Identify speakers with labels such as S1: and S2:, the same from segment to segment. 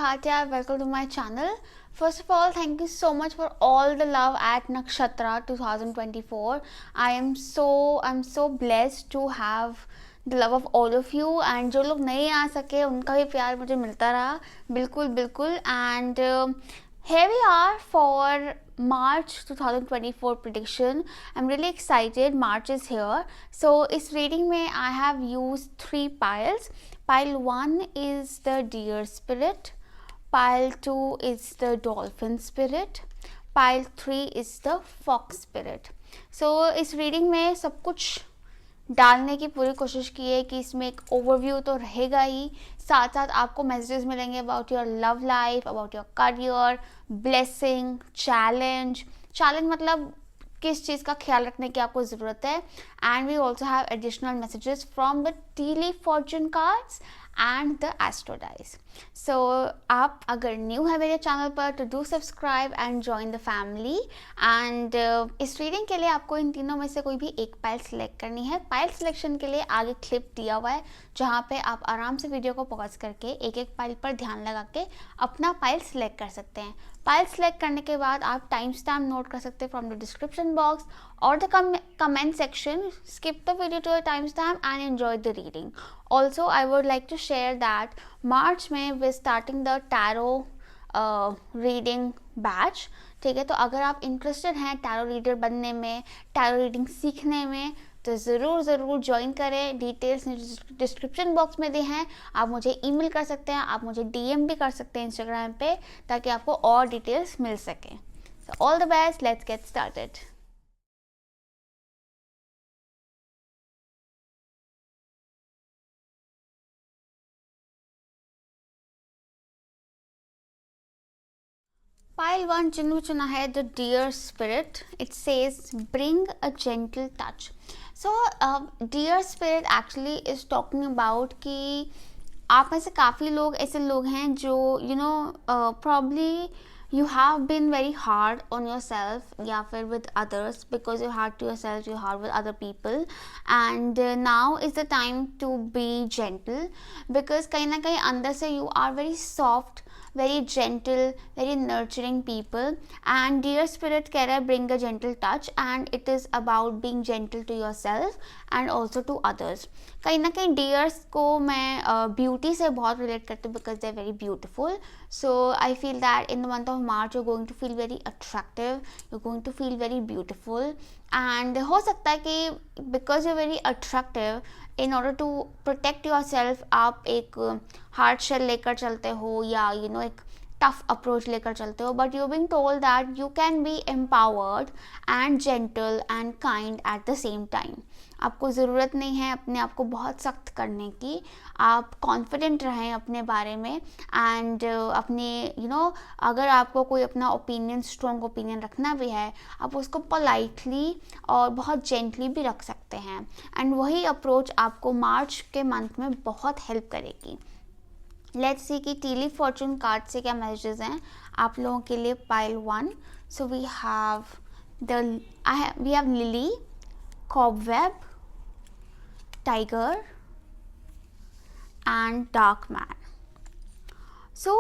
S1: Bhatia. Welcome to my channel. First of all, thank you so much for all the love at Nakshatra 2024. I'm so blessed to have the love of all of you, and जो लोग नहीं आ सके उनका भी प्यार मुझे मिलता रहा बिल्कुल. And here we are for March 2024 prediction. I'm really excited. March is here. So इस reading में I have used 3 piles. Pile 1 is the deer spirit, pile 2 is the dolphin spirit, pile 3 is the fox spirit. So इस reading में सब कुछ डालने की पूरी कोशिश की है कि इसमें एक ओवरव्यू तो रहेगा ही, साथ साथ आपको मैसेजेस मिलेंगे about your love life, about your career, blessing, challenge मतलब किस चीज़ का ख्याल रखने की आपको ज़रूरत है. And we also have additional messages from the tea leaf fortune cards and the astro dice. So आप अगर न्यू है मेरे चैनल पर तो do subscribe and join the family. And इस रीडिंग के लिए आपको इन तीनों में से कोई भी एक पाइल सिलेक्ट करनी है. पाइल सिलेक्शन के लिए आगे क्लिप दिया हुआ है जहाँ पे आप आराम से वीडियो को पॉज करके एक एक पाइल पर ध्यान लगा के अपना पाइल सिलेक्ट कर सकते हैं. पाइल सेलेक्ट करने के बाद आप टाइम स्टैम्प नोट कर सकते हैं फ्रॉम द डिस्क्रिप्शन बॉक्स और the comment section. Skip the video to the time stamp and enjoy the reading. Also I would like to share that March में we starting the tarot reading batch. ठीक है, तो अगर आप interested हैं tarot reader बनने में, tarot reading सीखने में, तो ज़रूर ज्वाइन करें. डिटेल्स डिस्क्रिप्शन बॉक्स में दी हैं. आप मुझे ईमेल कर सकते हैं, आप मुझे डीएम भी कर सकते हैं इंस्टाग्राम पे, ताकि आपको और डिटेल्स मिल सकें. So all the best, let's get started. Pile 1 जिन्होंने चुना है the deer spirit. It says bring a gentle touch. So deer spirit actually is talking about कि आप में से काफ़ी लोग ऐसे लोग हैं जो probably you have been very hard on yourself या फिर with others, because you're hard to yourself, you're hard with other people, and now is the time to be gentle, because कहीं ना कहीं अंदर से you are very soft, very gentle, very nurturing people. And dear spirit कह रहा है bring a gentle touch, and it is about being gentle to yourself and also to others. कहीं ना कहीं dears को मैं beauty से बहुत relate करती हूँ, because they are very beautiful. So I feel that in the month of March you're going to feel very attractive, you're going to feel very beautiful. And हो सकता है कि because you're very attractive, in order to protect yourself आप एक hard shell लेकर चलते हो या एक टफ अप्रोच लेकर चलते हो, but you being told that you can B empowered and gentle and kind at the same time. आपको ज़रूरत नहीं है अपने आप को बहुत सख्त करने की. आप कॉन्फिडेंट रहें अपने बारे में, एंड अपने अगर आपको कोई अपना ओपिनियन, स्ट्रॉन्ग ओपिनियन रखना भी है, आप उसको पोलाइटली और बहुत जेंटली भी रख सकते हैं. एंड वही अप्रोच आपको मार्च के मंथ में बहुत हेल्प करेगी. लेट्स सी कि टी लीफ फॉर्चून कार्ड से क्या मैसेजेस हैं आप लोगों के लिए. Pile 1. So we have lily, cobweb, tiger and dark man. So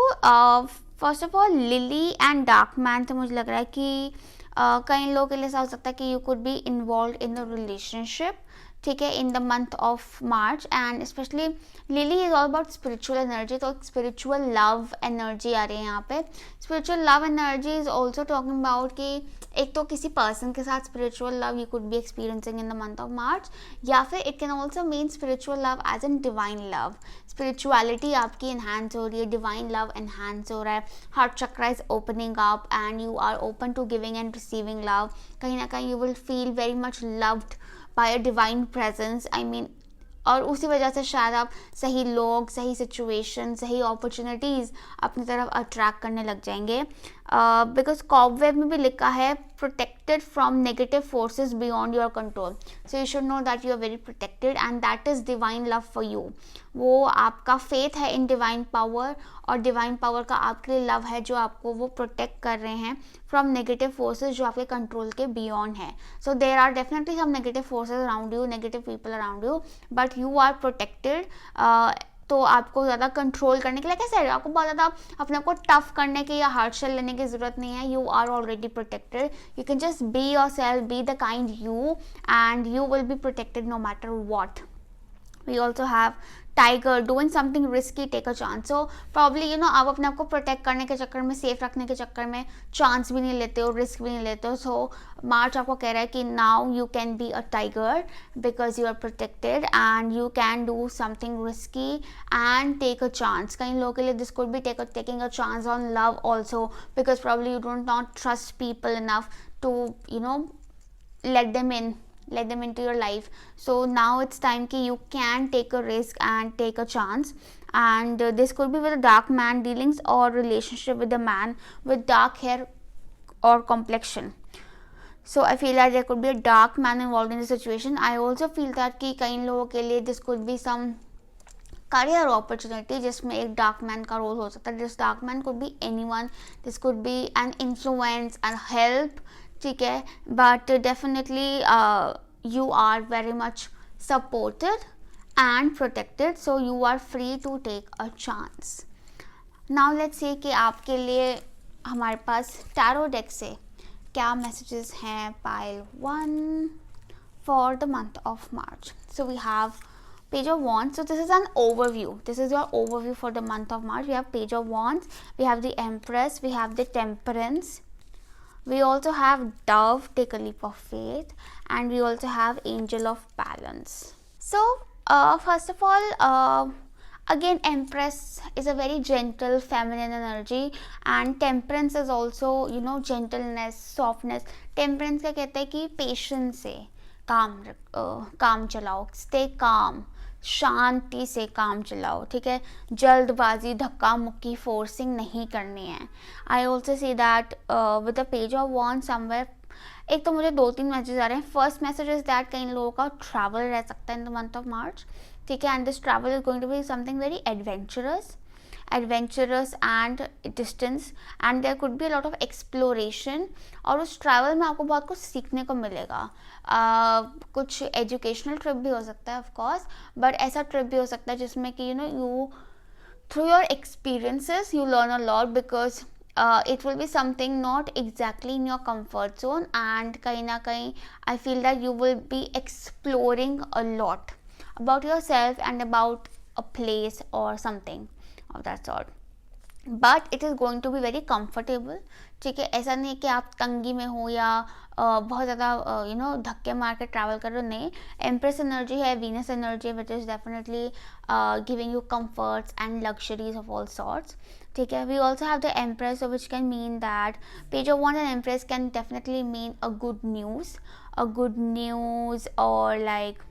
S1: first of all, lily and dark man तो मुझे लग रहा है कि कई लोगों के लिए ऐसा हो सकता है कि you could be involved in a relationship. ठीक है, in the month of March. And specially lily is all about spiritual energy, तो स्पिरिचुअल लव एनर्जी आ रही है यहाँ पे. Spiritual love energy is also talking about कि एक तो किसी पर्सन के साथ spiritual love you could be experiencing in the month of March, या फिर it can also mean spiritual love as an divine love. Spirituality आपकी इन्हांस हो रही है, डिवाइन लव इन्हांस हो रहा है, heart chakra is opening up and you are open to giving and receiving love. कहीं ना कहीं you will feel very much loved by a divine presence. I mean, और उसी वजह से शायद आप सही लोग, सही सिचुएशन, सही अपॉर्चुनिटीज़ अपनी तरफ अट्रैक्ट करने लग जाएंगे. बिकॉज कॉबवेब में भी लिखा है protected from negative forces beyond your control. So you should know that you are very protected and that is divine love for you. वो आपका फेथ है इन डिवाइन पावर, और डिवाइन पावर का आपके लिए लव है जो आपको वो प्रोटेक्ट कर रहे हैं फ्रॉम नेगेटिव फोर्सेस जो आपके कंट्रोल के बियॉन्ड है. So there are definitely some negative forces around you, negative people around you, but you are protected तो आपको ज़्यादा कंट्रोल करने के लिए कैसे है, आपको बहुत ज़्यादा अपने आप को टफ करने की या हार्ड शेल लेने की ज़रूरत नहीं है. You are already protected. You can just be yourself, be the kind you, and you will be protected no matter what. We also have tiger. Doing something risky, take a chance. So probably आप अपने आप को protect करने के चक्कर में, safe रखने के चक्कर में चांस भी नहीं लेते हो, रिस्क भी नहीं लेते हो. सो मार्च आपको कह रहा है कि now you can be a tiger because you are protected and you can do something risky and take a chance. कई लोगों के लिए this could be taking a chance on love also, because probably you don't not trust people enough to let them into your life. So now it's time ki you can take a risk and take a chance. And this could be with a dark man dealings or relationship with a man with dark hair or complexion. So I feel that there could be a dark man involved in the situation. I also feel that कि कई लोगों के लिए this could be some career opportunity जिसमें एक dark man का role हो सकता है. This dark man could be anyone. This could be an influence and help, ठीक है, but definitely you are very much supported and protected, so you are free to take a chance. Now let's say कि आपके लिए हमारे पास tarot deck से क्या messages हैं. Pile 1 for the month of March. So we have Page of Wands. So this is an overview. This is your overview for the month of March. We have Page of Wands, we have the Empress, we have the Temperance, we also have Dove, take a leap of faith, and we also have Angel of Balance. So first of all, again Empress is a very gentle feminine energy, and Temperance is also gentleness, softness. Temperance का कहता है कि patience से काम चलाओ, stay calm, शांति से काम चलाओ, ठीक है, जल्दबाजी, धक्का मुक्की, फोर्सिंग नहीं करनी है. I also see that with the page of wand somewhere. एक तो मुझे 2-3 मैसेज आ रहे हैं. फर्स्ट मैसेज इज दैट कई लोगों का ट्रैवल रह सकता है in the month of March, ठीक है, and this travel is going to be something very adventurous and distance, and there could be a lot of exploration. और उस ट्रैवल में आपको बहुत कुछ सीखने को मिलेगा. कुछ एजुकेशनल ट्रिप भी हो सकता है ऑफ कोर्स, बट ऐसा ट्रिप भी हो सकता है जिसमें कि you through your experiences you learn a lot, because it will be something not exactly in your comfort zone, and कहीं ना कहीं I feel that you will be exploring a lot about yourself and about a place or something of that sort. But it is going to be very comfortable, ठीक है. ऐसा नहीं कि आप तंगी में हो या बहुत ज़्यादा धक्के मार के ट्रैवल कर रहे हो, नहीं. एम्प्रेस एनर्जी है, Venus energy, which is definitely giving you comforts and luxuries of all sorts, ठीक है. We also have the empress, which can mean that page of wand and empress can definitely mean a good news और like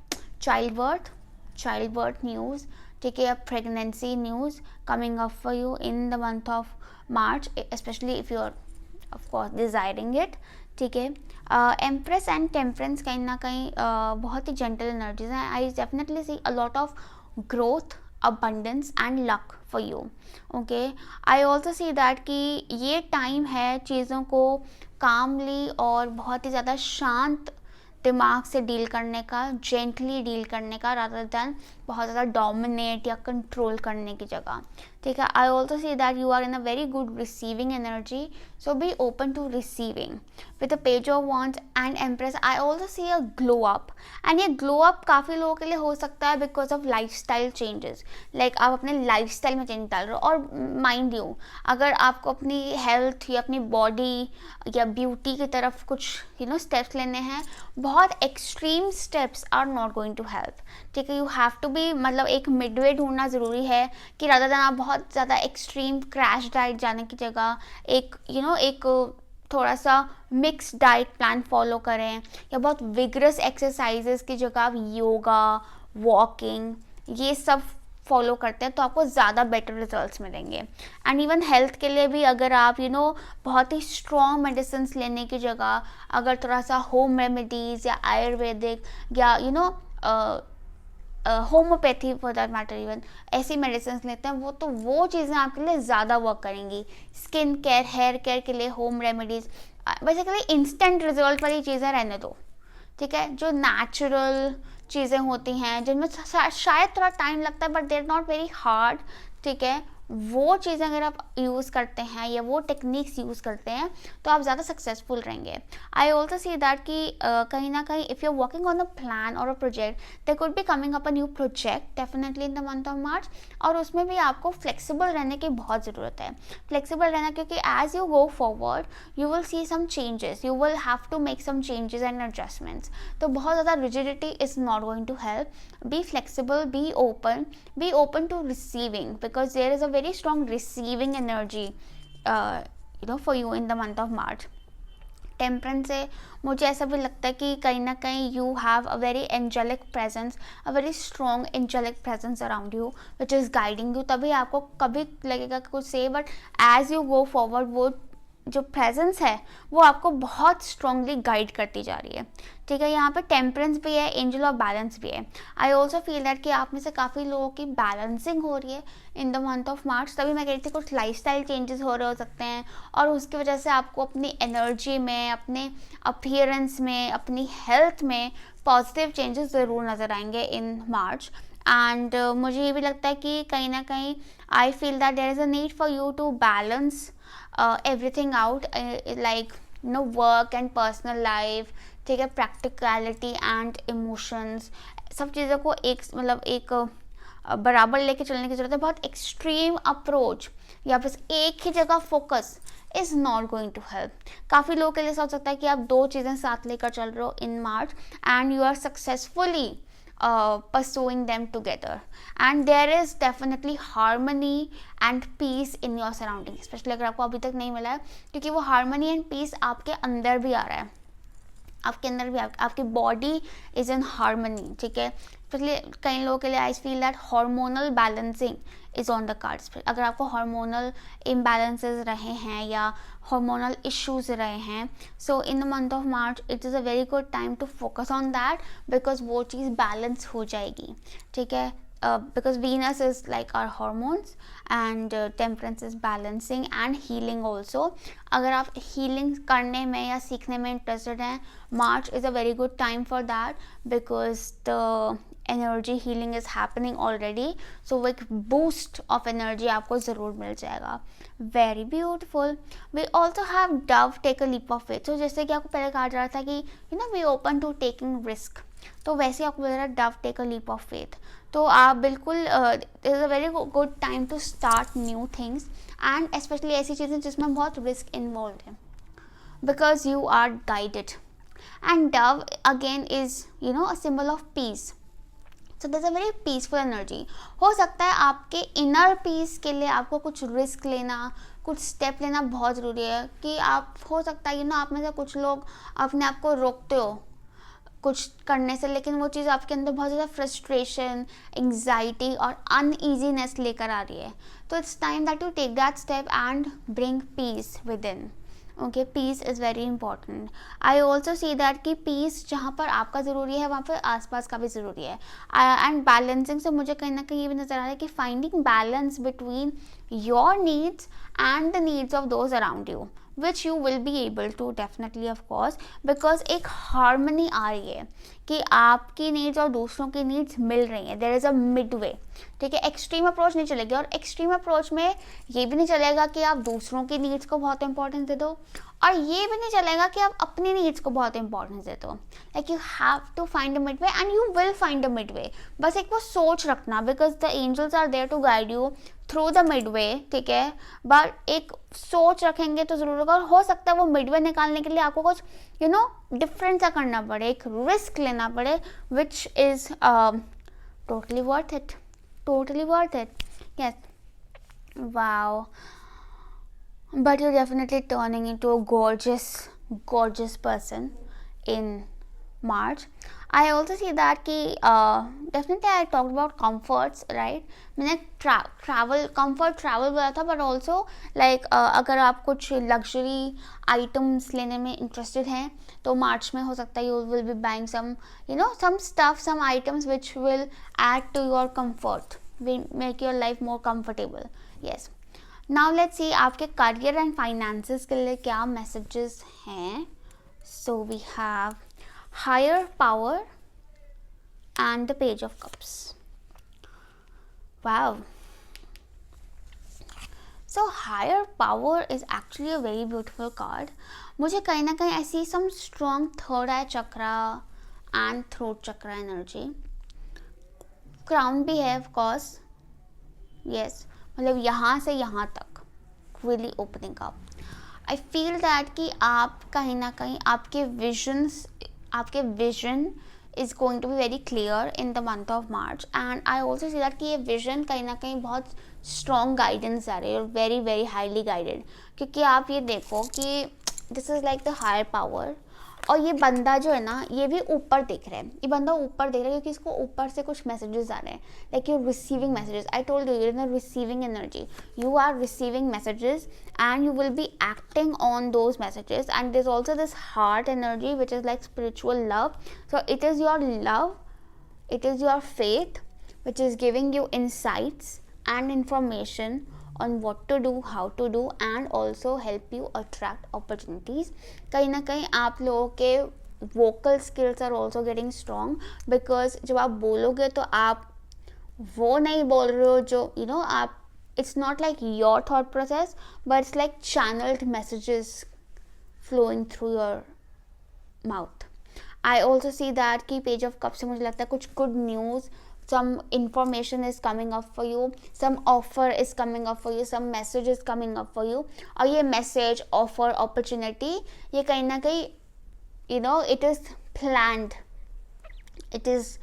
S1: childbirth news, ठीक है, pregnancy news coming up for you in the month of March, especially if you are of course desiring it, ठीक है. Empress and Temperance कहीं ना कहीं बहुत ही gentle energies हैं. I definitely see a lot of growth, abundance and luck for you. Okay, I also see that कि ये time है चीज़ों को calmly और बहुत ही ज़्यादा शांत दिमाग से डील करने का, जेंटली डील करने का, रादर दैन बहुत ज़्यादा डोमिनेट या कंट्रोल करने की जगह, ठीक है. I also see that you are in a very good receiving energy, so be open to receiving. With the page of wands and empress I also see a glow up, and ये glow up काफ़ी लोगों के लिए हो सकता है because of lifestyle changes. Like आप अपने लाइफ स्टाइल में चेंज डाल रहे हो, और माइंड यू अगर आपको अपनी हेल्थ या अपनी बॉडी या ब्यूटी की तरफ कुछ स्टेप्स लेने हैं, बहुत extreme steps are not going to help, ठीक है. यू हैव टू बी, मतलब एक मिडवे ढूंढना ज़रूरी है कि रादर देन आप बहुत ज़्यादा एक्सट्रीम क्रैश डाइट जाने की जगह एक थोड़ा सा मिक्स डाइट प्लान फॉलो करें, या बहुत विगरस एक्सरसाइजेस की जगह आप योगा, वॉकिंग, ये सब फॉलो करते हैं तो आपको ज़्यादा बेटर रिजल्ट्स मिलेंगे. एंड इवन हेल्थ के लिए भी अगर आप बहुत ही स्ट्रॉन्ग मेडिसिन लेने की जगह अगर थोड़ा सा होम रेमेडीज़ या आयुर्वेदिक या homeopathy for that matter, even ऐसी मेडिसिन लेते हैं, वो चीज़ें आपके लिए ज़्यादा वर्क करेंगी. स्किन केयर, हेयर केयर के लिए home remedies, basically instant result वाली चीज़ें रहने दो, ठीक है, जो नेचुरल चीज़ें होती हैं जिनमें शायद थोड़ा टाइम लगता है but they are not very hard, ठीक है, वो चीज़ें अगर आप यूज़ करते हैं या वो टेक्निक्स यूज़ करते हैं तो आप ज़्यादा सक्सेसफुल रहेंगे. आई ऑल्सो सी दैट कि कहीं ना कहीं if you are working on a plan और a project, there could be coming up a new project definitely in the month of March, और उसमें भी आपको फ्लेक्सिबल रहने की बहुत ज़रूरत है. फ्लेक्सिबल रहना, क्योंकि as you go forward you will see some changes, you will have to make some changes and adjustments. तो बहुत ज़्यादा rigidity is not going to help. Be flexible, be open to receiving, because there is a very strong receiving energy for you in the month of March. Temperance से मुझे ऐसा भी लगता है कि कहीं ना कहीं you have a very angelic presence, a very strong angelic presence around you which is guiding you. तभी आपको कभी लगेगा कि कुछ से, but as you go forward वो जो प्रेजेंस है वो आपको बहुत स्ट्रांगली गाइड करती जा रही है. ठीक है, यहाँ पे टेम्परेंस भी है, एंजल ऑफ बैलेंस भी है. आई ऑल्सो फील दैट कि आप में से काफ़ी लोगों की बैलेंसिंग हो रही है इन द मंथ ऑफ मार्च. तभी मैं कह रही थी कुछ लाइफस्टाइल चेंजेस हो रहे हो सकते हैं और उसकी वजह से आपको अपनी एनर्जी में, अपने अपीयरेंस में, अपनी हेल्थ में पॉजिटिव चेंजेस ज़रूर नज़र आएंगे इन मार्च. एंड मुझे ये भी लगता है कि कहीं ना कहीं I feel that there is a need for you to balance everything out, like work and personal life, ठीक है, practicality and emotions, सब चीज़ों को एक बराबर लेके चलने की जरूरत है. बहुत एक्सट्रीम अप्रोच या फिर एक ही जगह focus is not going to help. काफ़ी लोगों के लिए सोच सकता है कि आप दो चीज़ें साथ लेकर चल रहे हो in March and you are successfully pursuing them together, and there is definitely harmony and peace in your surroundings, especially अगर आपको अभी तक नहीं मिला है, क्योंकि वो harmony and peace आपके अंदर भी आ रहा है, आपके अंदर भी आपकी बॉडी इज़ इन हारमोनी. ठीक है, इसलिए कई लोगों के लिए I feel that hormonal balancing is on the cards. अगर आपको हार्मोनल इम्बैलेंसेस रहे हैं या हार्मोनल इश्यूज रहे हैं, so in the month of March it is a very good time to focus on that, because वो चीज़ बैलेंस हो जाएगी. ठीक है, because Venus is like our hormones and temperance is balancing and healing also. अगर आप healing करने में या सीखने में interested हैं, March is a very good time for that, because the energy healing is happening already, so एक boost of energy आपको ज़रूर मिल जाएगा. Very beautiful. We also have Dove take a leap of faith. So जैसे कि आपको पहले कहा जा रहा था कि we open to taking risk, तो वैसे आपको बोल रहा है dove take a leap of faith. तो आप बिल्कुल is a very good time to start new things, and specially ऐसी चीज़ें जिसमें बहुत रिस्क इन्वॉल्व है, because you are guided. And dove again is a symbol of peace. So that's a very peaceful energy. हो सकता है आपके inner peace के लिए आपको कुछ रिस्क लेना, कुछ स्टेप लेना बहुत ज़रूरी है. कि आप हो सकता है आप में से कुछ लोग अपने आप को रोकते हो कुछ करने से, लेकिन वो चीज़ आपके अंदर बहुत ज़्यादा फ्रस्ट्रेशन, एंग्जाइटी और अनईजीनेस लेकर आ रही है. तो it's time that you take that step and bring peace within. Okay, peace is very important. I also see that कि पीस जहाँ पर आपका ज़रूरी है वहाँ पर आसपास का भी ज़रूरी है. एंड बैलेंसिंग से मुझे कहीं ना कहीं ये भी नज़र आ रहा है कि finding balance between your needs and the needs of those around you, which you will be able to definitely of course, because एक harmony आ रही है कि आपकी नीड्स और दूसरों की नीड्स मिल रही हैं. there is a midway. ठीक है, एक्सट्रीम अप्रोच नहीं चलेगी, और एक्सट्रीम अप्रोच में ये भी नहीं चलेगा कि आप दूसरों की नीड्स को बहुत इंपॉर्टेंस दे दो, और ये भी नहीं चलेगा कि आप अपनी नीड्स को बहुत इंपॉर्टेंस दे दो. Like you have to find a midway and you will find a midway. बस एक वो सोच रखना, because the angels are there to guide you through the midway. ठीक है, बट एक सोच रखेंगे तो ज़रूर होगा, और हो सकता है वो मिडवे निकालने के लिए आपको कुछ डिफरेंट सा करना पड़े, एक रिस्क लेना पड़े, which is totally worth it. Yes, wow. But you're definitely turning into a gorgeous person in March. I also see that कि definitely I talked about comforts, right? मैंने comfort travel बोला था, but also like अगर आप कुछ luxury items लेने में interested हैं तो मार्च में हो सकता है you will be buying some some stuff, some items which will add to your comfort, will make your life more comfortable. Yes. Now let's see आपके career and finances के लिए क्या messages हैं. So we have higher power and the Page of Cups. Wow. So higher power is actually a very beautiful card. मुझे कहीं ना कहीं ऐसी some strong third eye chakra and throat chakra energy. Crown भी है of course. Yes, मतलब यहाँ से यहाँ तक really opening up. I feel that कि आप कहीं ना कहीं आपके vision is going to be very clear in the month of March, and I also see that कि ये vision कहीं ना कहीं बहुत strong guidance आ रही है, very very highly guided, क्योंकि आप ये देखो कि this is like the higher power, और ये बंदा जो है ना ये भी ऊपर देख रहा है, ये बंदा ऊपर देख रहा है क्योंकि इसको ऊपर से कुछ मैसेजेस आ रहे हैं, like you receiving messages. I told you in the receiving energy, you are receiving messages and you will be acting on those messages. And there's also this heart energy which is like spiritual love. So it is your love, it is your faith which is giving you insights and information on what to do, how to do, and also help you attract opportunities. कहीं ना कहीं आप लोगों के vocal skills are also getting strong, because जब आप बोलोगे तो आप वो नहीं बोल रहे हो जो आप, it's not like your thought process, but it's like channeled messages flowing through your mouth. I also see that कि Page of Cups से मुझे लगता है कुछ good news, some information is coming up for you, some offer is coming up for you, some message is coming up for you. और ये message, offer, opportunity, ये कहीं ना कहीं it is planned, it is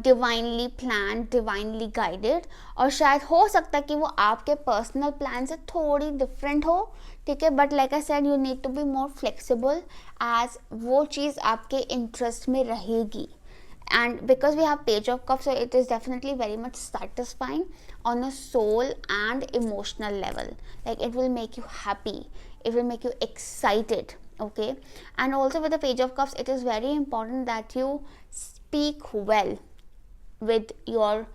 S1: divinely planned, divinely guided. और शायद हो सकता है कि वो आपके पर्सनल प्लान से थोड़ी डिफरेंट हो, ठीक है, but like I said you need to be more flexible as वो चीज़ आपके इंटरेस्ट में रहेगी. And because we have Page of Cups, so it is definitely very much satisfying on a soul and emotional level. Like it will make you happy, it will make you excited, okay. And also with the Page of Cups, it is very important that you speak well with your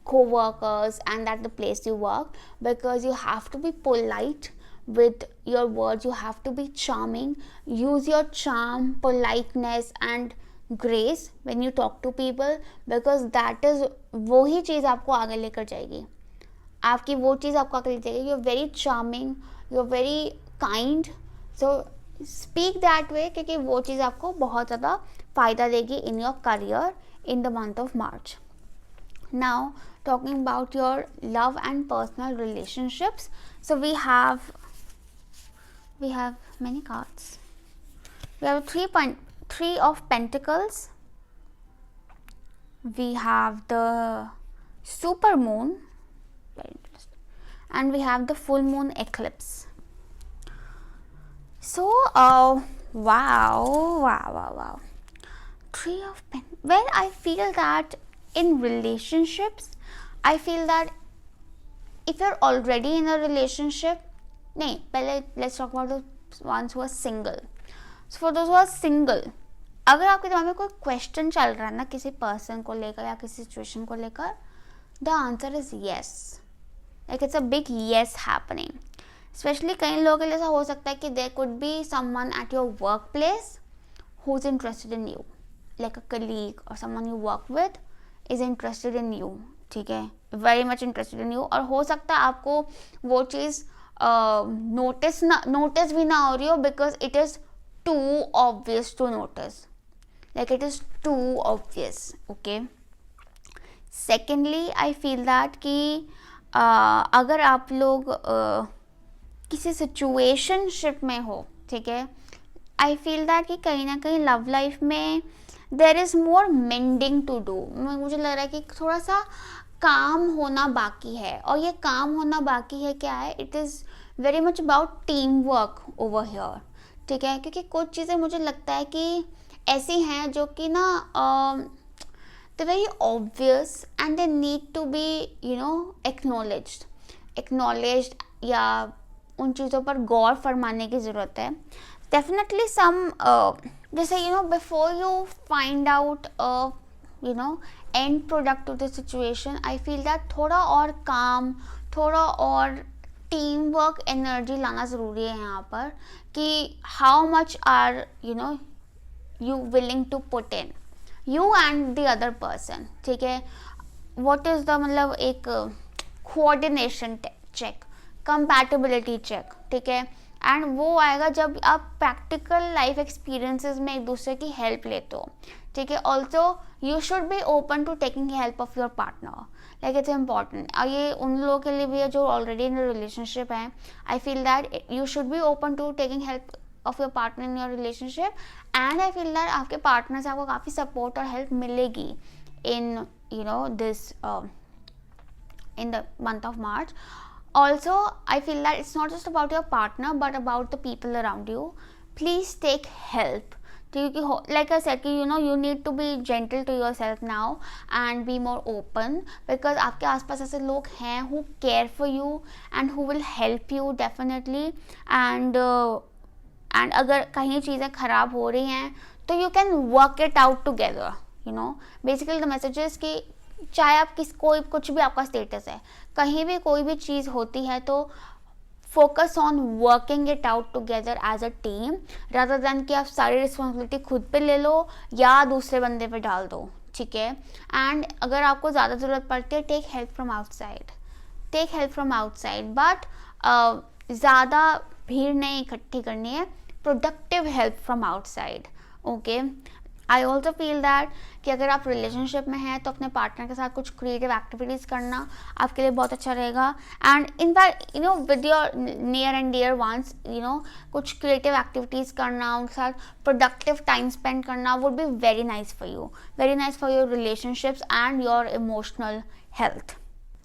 S1: co-workers and at the place you work, because you have to be polite with your words, you have to be charming, use your charm, politeness and grace when you talk to people, because that is वो ही चीज़ आपको आगे लेकर जाएगी, आपकी वो चीज़ आपको आगे ले जाएगी. You are very charming, you are very kind, so speak that way, क्योंकि वो चीज़ आपको बहुत ज़्यादा फ़ायदा देगी in your career in the month of March. Now talking about your love and personal relationships, so we have many cards. We have three of Pentacles, we have the super moon, very interesting, and we have the full moon eclipse. So wow, three of Pentacles. Well, I feel that in relationships, I feel that if you're already in a relationship, नहीं, पहले let's talk about the ones who are single. So for those who are single, अगर आपके दिमाग में कोई question चल रहा है ना किसी पर्सन को लेकर या किसी सिचुएशन को लेकर, the answer is yes, like it's a big yes happening. Especially कई लोगों के लिए ऐसा हो सकता है कि there could be someone at your work place who is interested in you, like a colleague और someone you work with is interested in you, ठीक है, very much interested in you. और हो सकता है आपको वो चीज़ नोटिस भी ना हो रही हो, because it is too obvious to notice, like it is too obvious, okay. Secondly, I feel that कि अगर आप लोग किसी सिचुएशनशिप में हो, ठीक है, आई फील दैट कि कहीं ना कहीं लव लाइफ में there is more mending to do. मुझे लग रहा है कि थोड़ा सा काम होना बाकी है, और ये काम होना बाकी है क्या है, it is very much about team work over here, ठीक है. क्योंकि कुछ चीज़ें मुझे लगता है कि ऐसी हैं जो कि ना the very obvious and they need to be acknowledged, या उन चीज़ों पर गौर फरमाने की ज़रूरत है. डेफिनेटली सम जैसे before you find out and product to the situation, I feel that थोड़ा और काम, थोड़ा और टीम वर्क एनर्जी लाना ज़रूरी है यहाँ पर, कि how much are you willing to put in, you and the other person. ठीक है, what is the मतलब एक coordination check, compatibility check. ठीक है, एंड वो आएगा जब आप प्रैक्टिकल लाइफ एक्सपीरियंसेस में एक दूसरे की हेल्प लेते हो. ठीक है, also you should be open to taking help of your partner. Like it's important. और ये उन लोगों के लिए भी है जो ऑलरेडी इन रिलेशनशिप हैं. I feel that you should be open to taking help of your partner in your relationship. And I feel that आपके पार्टनर से आपको काफ़ी सपोर्ट और हेल्प मिलेगी in this in the month of March. Also, I feel that it's not just about your partner but about the people around you. Please take help. Like I said, you need to be gentle to yourself now and be more open, because आपके आसपास ऐसे लोग हैं who care for you and who will help you definitely. and अगर कहीं चीज़ें ख़राब हो रही हैं तो you can work it out together. Basically the message is कि चाहे आप कोई कुछ भी आपका स्टेटस है, कहीं भी कोई भी चीज़ होती है तो focus on working it out together as a team, rather than कि आप सारी रिस्पॉन्सिबिलिटी खुद पे ले लो या दूसरे बंदे पे डाल दो. ठीक है, एंड अगर आपको ज़्यादा ज़रूरत पड़ती है, take help from outside. But ज़्यादा भीड़ नहीं इकट्ठी करनी है, productive help from outside. Okay, I also feel that कि अगर आप रिलेशनशिप में हैं तो अपने पार्टनर के साथ कुछ क्रिएटिव एक्टिविटीज़ करना आपके लिए बहुत अच्छा रहेगा. And in fact with your near and dear ones कुछ क्रिएटिव एक्टिविटीज़ करना, उनके साथ प्रोडक्टिव टाइम स्पेंड करना would be very nice for your relationships and your emotional health.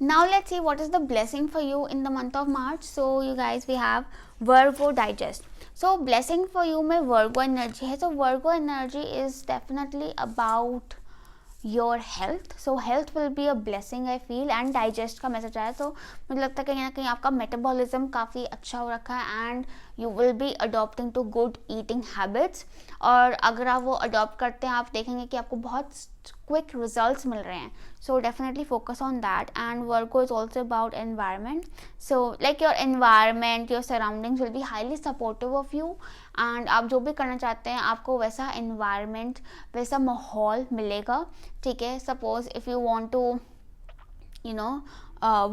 S1: Now let's see what is the blessing for you in the month of March. So you guys, we have Virgo digest. So blessing for you में Virgo energy है. So Virgo energy is definitely about your health. So health will be a blessing I feel. And digest का message आया तो मुझे लगता है कहीं ना कहीं आपका मेटाबॉलिज्म काफ़ी अच्छा हो रखा है and you will be adopting to good eating habits. और अगर आप वो अडॉप्ट करते हैं आप देखेंगे कि आपको बहुत quick results मिल रहे हैं. So definitely focus on that. And Virgo is also about environment. So like your environment, your surroundings will be highly supportive of you. And आप जो भी करना चाहते हैं आपको वैसा environment, वैसा माहौल मिलेगा. ठीक है, suppose if you want to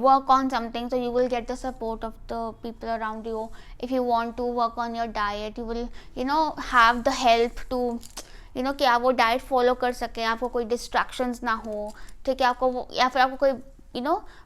S1: work on something, so you will get the support of the people around you. If you want to work on your diet, you will have the help to कि आप वो diet follow कर सकें, आपको कोई distractions ना हो. ठीक है, आपको वो या फिर आपको कोई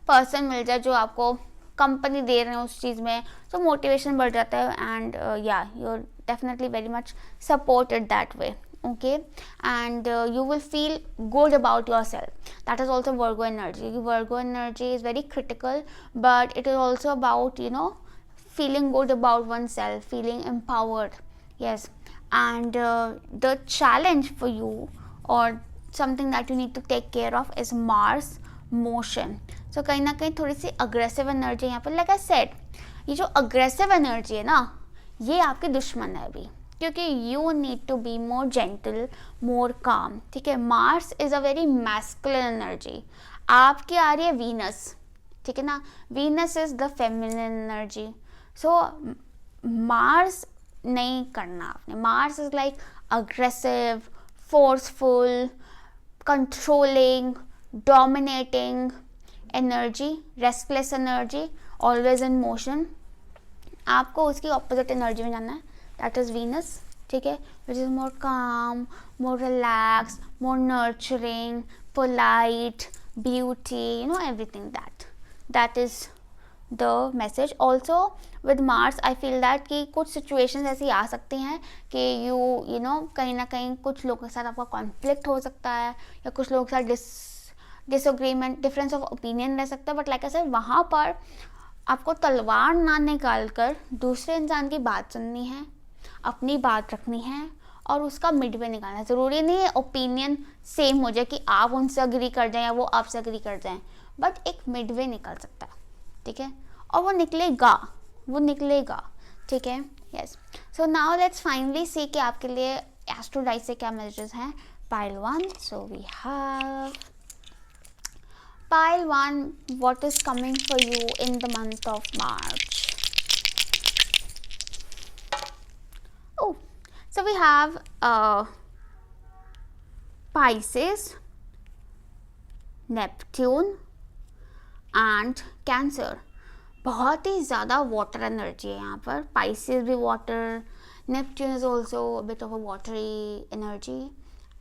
S1: पर्सन मिल जाए जो आपको कंपनी दे रहे हैं उस चीज़ में, तो मोटिवेशन बढ़ जाता है. एंड या you are definitely very much supported that way. okay, and you will feel good about yourself. That is also Virgo energy. Virgo energy is very critical, but it is also about feeling good about oneself, feeling empowered. Yes. And the challenge for you or something that you need to take care of is Mars motion. So कहीं ना कहीं थोड़ी सी aggressive energy यहाँ पर. Like I said, ये जो aggressive energy है ना, ये आपके दुश्मन है अभी, क्योंकि you need to be more gentle, more calm. ठीक है, Mars is a very masculine energy. आपकी आ रही है Venus, ठीक है ना, Venus is the feminine energy. So Mars नहीं करना आपने. Mars is like aggressive, forceful, controlling, dominating energy, restless energy, always in motion. आपको उसकी opposite energy में जाना है, that is Venus. ठीक है, which is more calm, more relaxed, more nurturing, polite, beauty, everything that is the message. Also with Mars I feel that कि कुछ situations ऐसी आ सकती हैं कि कहीं ना कहीं कुछ लोगों के साथ आपका conflict हो सकता है या कुछ लोगों के साथ disagreement, difference of opinion रह सकता है. बट like I said, वहाँ पर आपको तलवार ना निकाल कर दूसरे इंसान की बात सुननी है, अपनी बात रखनी है और उसका मिडवे निकालना है. ज़रूरी नहीं है ओपिनियन सेम हो जाए कि आप उनसे अग्री कर जाएं या वो आपसे अग्री कर जाएं, बट एक मिडवे निकल सकता है. ठीक है, और वो निकलेगा. ठीक है. Yes. So now let's finally see कि आपके लिए एस्ट्रो डाइस से क्या मैसेजेस हैं. Pile 1. So we have pile 1, what is coming for you in the month of March. Oh, so we have Pisces, Neptune and cancer. बहुत ही ज़्यादा water energy है यहाँ पर. Pisces भी water, Neptune is also a bit of a watery energy,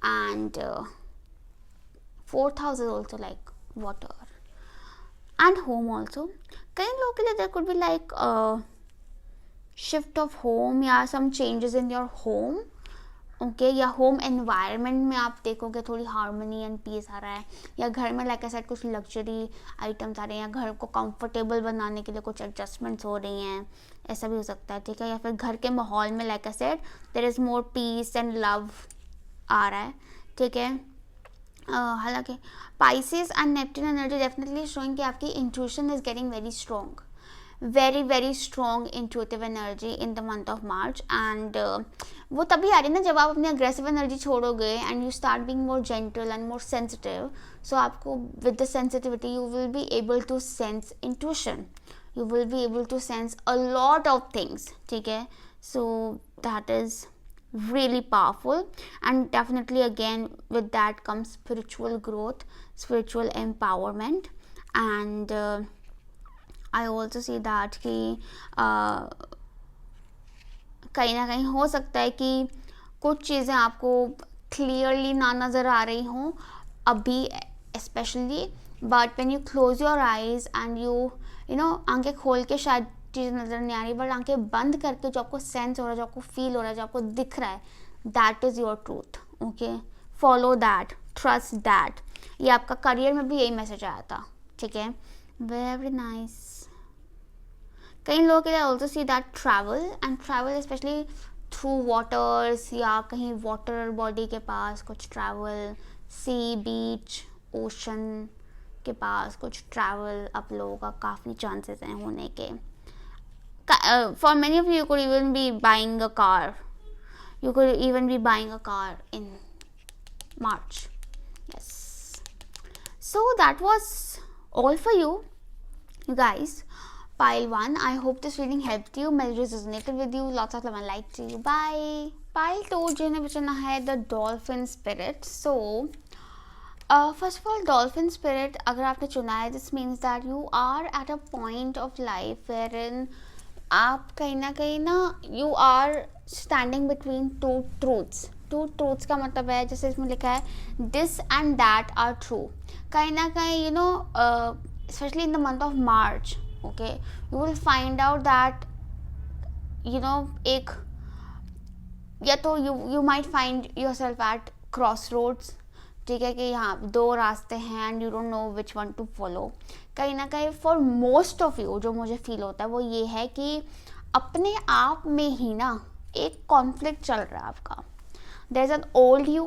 S1: and fourth house is also like water, and home also. कई लोगों के लिए there could be like shift of home या some changes in your home. Okay या home environment में आप देखोगे थोड़ी हार्मनी एंड पीस आ रहा है, या घर में लाइक ऐसा कुछ लग्जरी आइटम्स आ रहे हैं, या घर को कंफर्टेबल बनाने के लिए कुछ एडजस्टमेंट्स हो रही हैं, ऐसा भी हो सकता है. ठीक है, या फिर घर के माहौल में like I said there is more peace and love आ रहा है. ठीक है, हालांकि Pisces and Neptune energy definitely showing कि आपकी intuition is getting very strong, very strong intuitive energy in the month of March. And वो तभी आ रही है ना जब आप अपनी aggressive energy छोड़ोगे and you start being more gentle and more sensitive. So आपको with the sensitivity you will be able to sense intuition, you will be able to sense a lot of things. ठीक है, so that is really powerful, and definitely again with that comes spiritual growth, spiritual empowerment. And I also see that कि कहीं ना कहीं हो सकता है कि कुछ चीज़ें आपको क्लियरली ना नज़र आ रही हों अभी specially, but when you close your eyes and you no आंखें खोल के शायद चीज़ नज़र नहीं आ रही, बट आंखें बंद करके जो आपको सेंस हो रहा है, जो आपको फील हो रहा है, जो आपको दिख रहा है, that is your truth. Okay, follow that, trust that. ये आपका करियर में भी यही मैसेज आया था. ठीक है, वेरी नाइस. कई लोगों के लिए also see that travel, and travel specially through waters या कहीं वाटर बॉडी के पास कुछ ट्रैवल, सी, बीच, ओशन के पास कुछ ट्रैवल आप लोगों का काफ़ी चांसेस हैं होने के. For many of you could even B buying a car, you could even be buying a car in March. Yes, so that was all for you guys. Pile 1, I hope this reading helped you, messages resonated with you, lots of love and light to you. Bye. Pile 2 जिन्हें बचना है the dolphin spirit. So first of all, dolphin spirit अगर आपने चुना है, this means that you are at a point of life wherein आप कहीं ना you are standing between two truths. Two truths का मतलब है जैसे इसमें लिखा है this and that are true. कहीं ना कहीं you know especially in the month of March, okay, you will find out that you know एक या तो you might find yourself at crossroads. ठीक है कि यहाँ दो रास्ते हैं and you don't know which one two follow. कहीं ना कहीं फॉर मोस्ट ऑफ यू जो मुझे फील होता है वो ये है कि अपने आप में ही ना एक कॉन्फ्लिक्ट चल रहा है आपका. There is an old you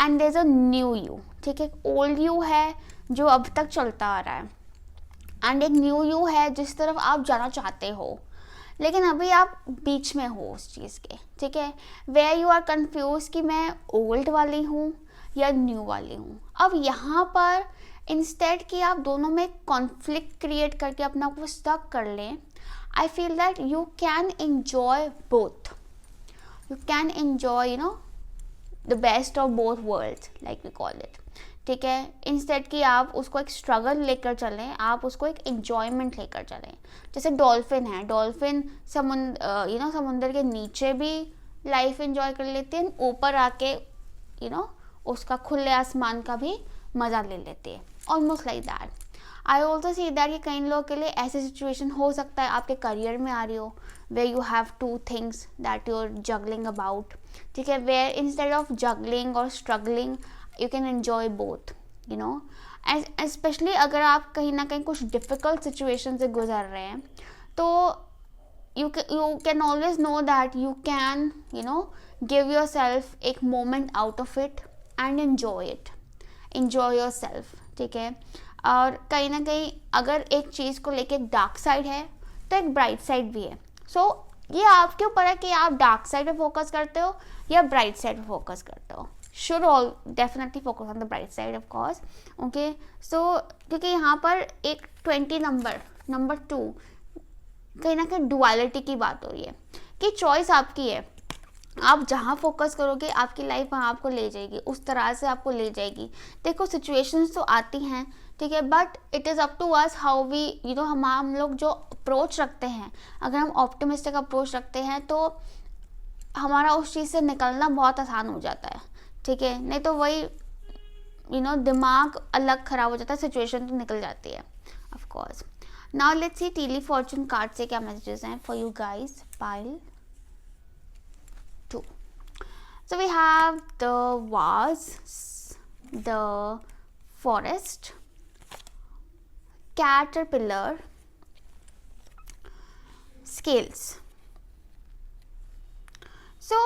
S1: and there is a new you. ठीक है, ओल्ड यू है जो अब तक चलता आ रहा है, एंड एक न्यू यू है जिस तरफ आप जाना चाहते हो, लेकिन अभी आप बीच में हो उस चीज़ के. ठीक है, वेयर यू आर कन्फ्यूज कि मैं ओल्ड वाली हूँ या न्यू वाली हूँ. अब यहाँ पर इंस्टेड कि आप दोनों में कॉन्फ्लिक्ट क्रिएट करके अपना को स्टक कर लें, I feel that you can enjoy both. You can enjoy you know the best of both worlds like we call it. ठीक है, इंस्टेड कि आप उसको एक स्ट्रगल लेकर चलें, आप उसको एक एंजॉयमेंट लेकर चलें. जैसे डॉल्फिन है, डॉल्फिन समुंदर के नीचे भी लाइफ एंजॉय कर लेते हैं, ऊपर आके उसका खुले आसमान का भी मज़ा ले लेते हैं. Almost like that. I also see that कि कई लोगों के लिए ऐसी सिचुएशन हो सकता है आपके करियर में आ रही हो, where you have two things that you are juggling about. ठीक है, वेयर इंस्टेड ऑफ जगलिंग और struggling you can enjoy both. You know, specially अगर आप कहीं ना कहीं कुछ डिफ़िकल्ट सिचुएशन से गुजर रहे हैं, तो you can always know that you can give yourself एक moment out of it and enjoy yourself. ठीक है, और कहीं ना कहीं अगर एक चीज़ को लेके एक डार्क साइड है तो एक ब्राइट साइड भी है. सो ये आपके ऊपर है कि आप डार्क साइड पे फोकस करते हो या ब्राइट साइड पे फोकस करते हो. should all definitely focus on the bright side of course. okay, so क्योंकि यहाँ पर एक 20 नंबर 2 कहीं ना कहीं डुअलिटी की बात हो रही है कि चॉइस आपकी है. आप जहाँ फोकस करोगे आपकी लाइफ वहाँ आपको ले जाएगी, उस तरह से आपको ले जाएगी। देखो सिचुएशंस तो आती हैं, ठीक है, but it is up to us how we हम लोग जो अप्रोच रखते हैं, अगर हम ऑप्टिमिस्टिक अप्रोच रखते हैं तो हमारा उस चीज़ से निकलना बहुत आसान हो जाता है, ठीक है। नहीं तो वही दिमाग अलग ख़राब हो जाता है, सिचुएशन तो निकल जाती है of course. Now let's see daily fortune card से क्या मैसेजेस हैं for you guys. Pile 2। So we have the vase, the forest, caterpillar, scales. So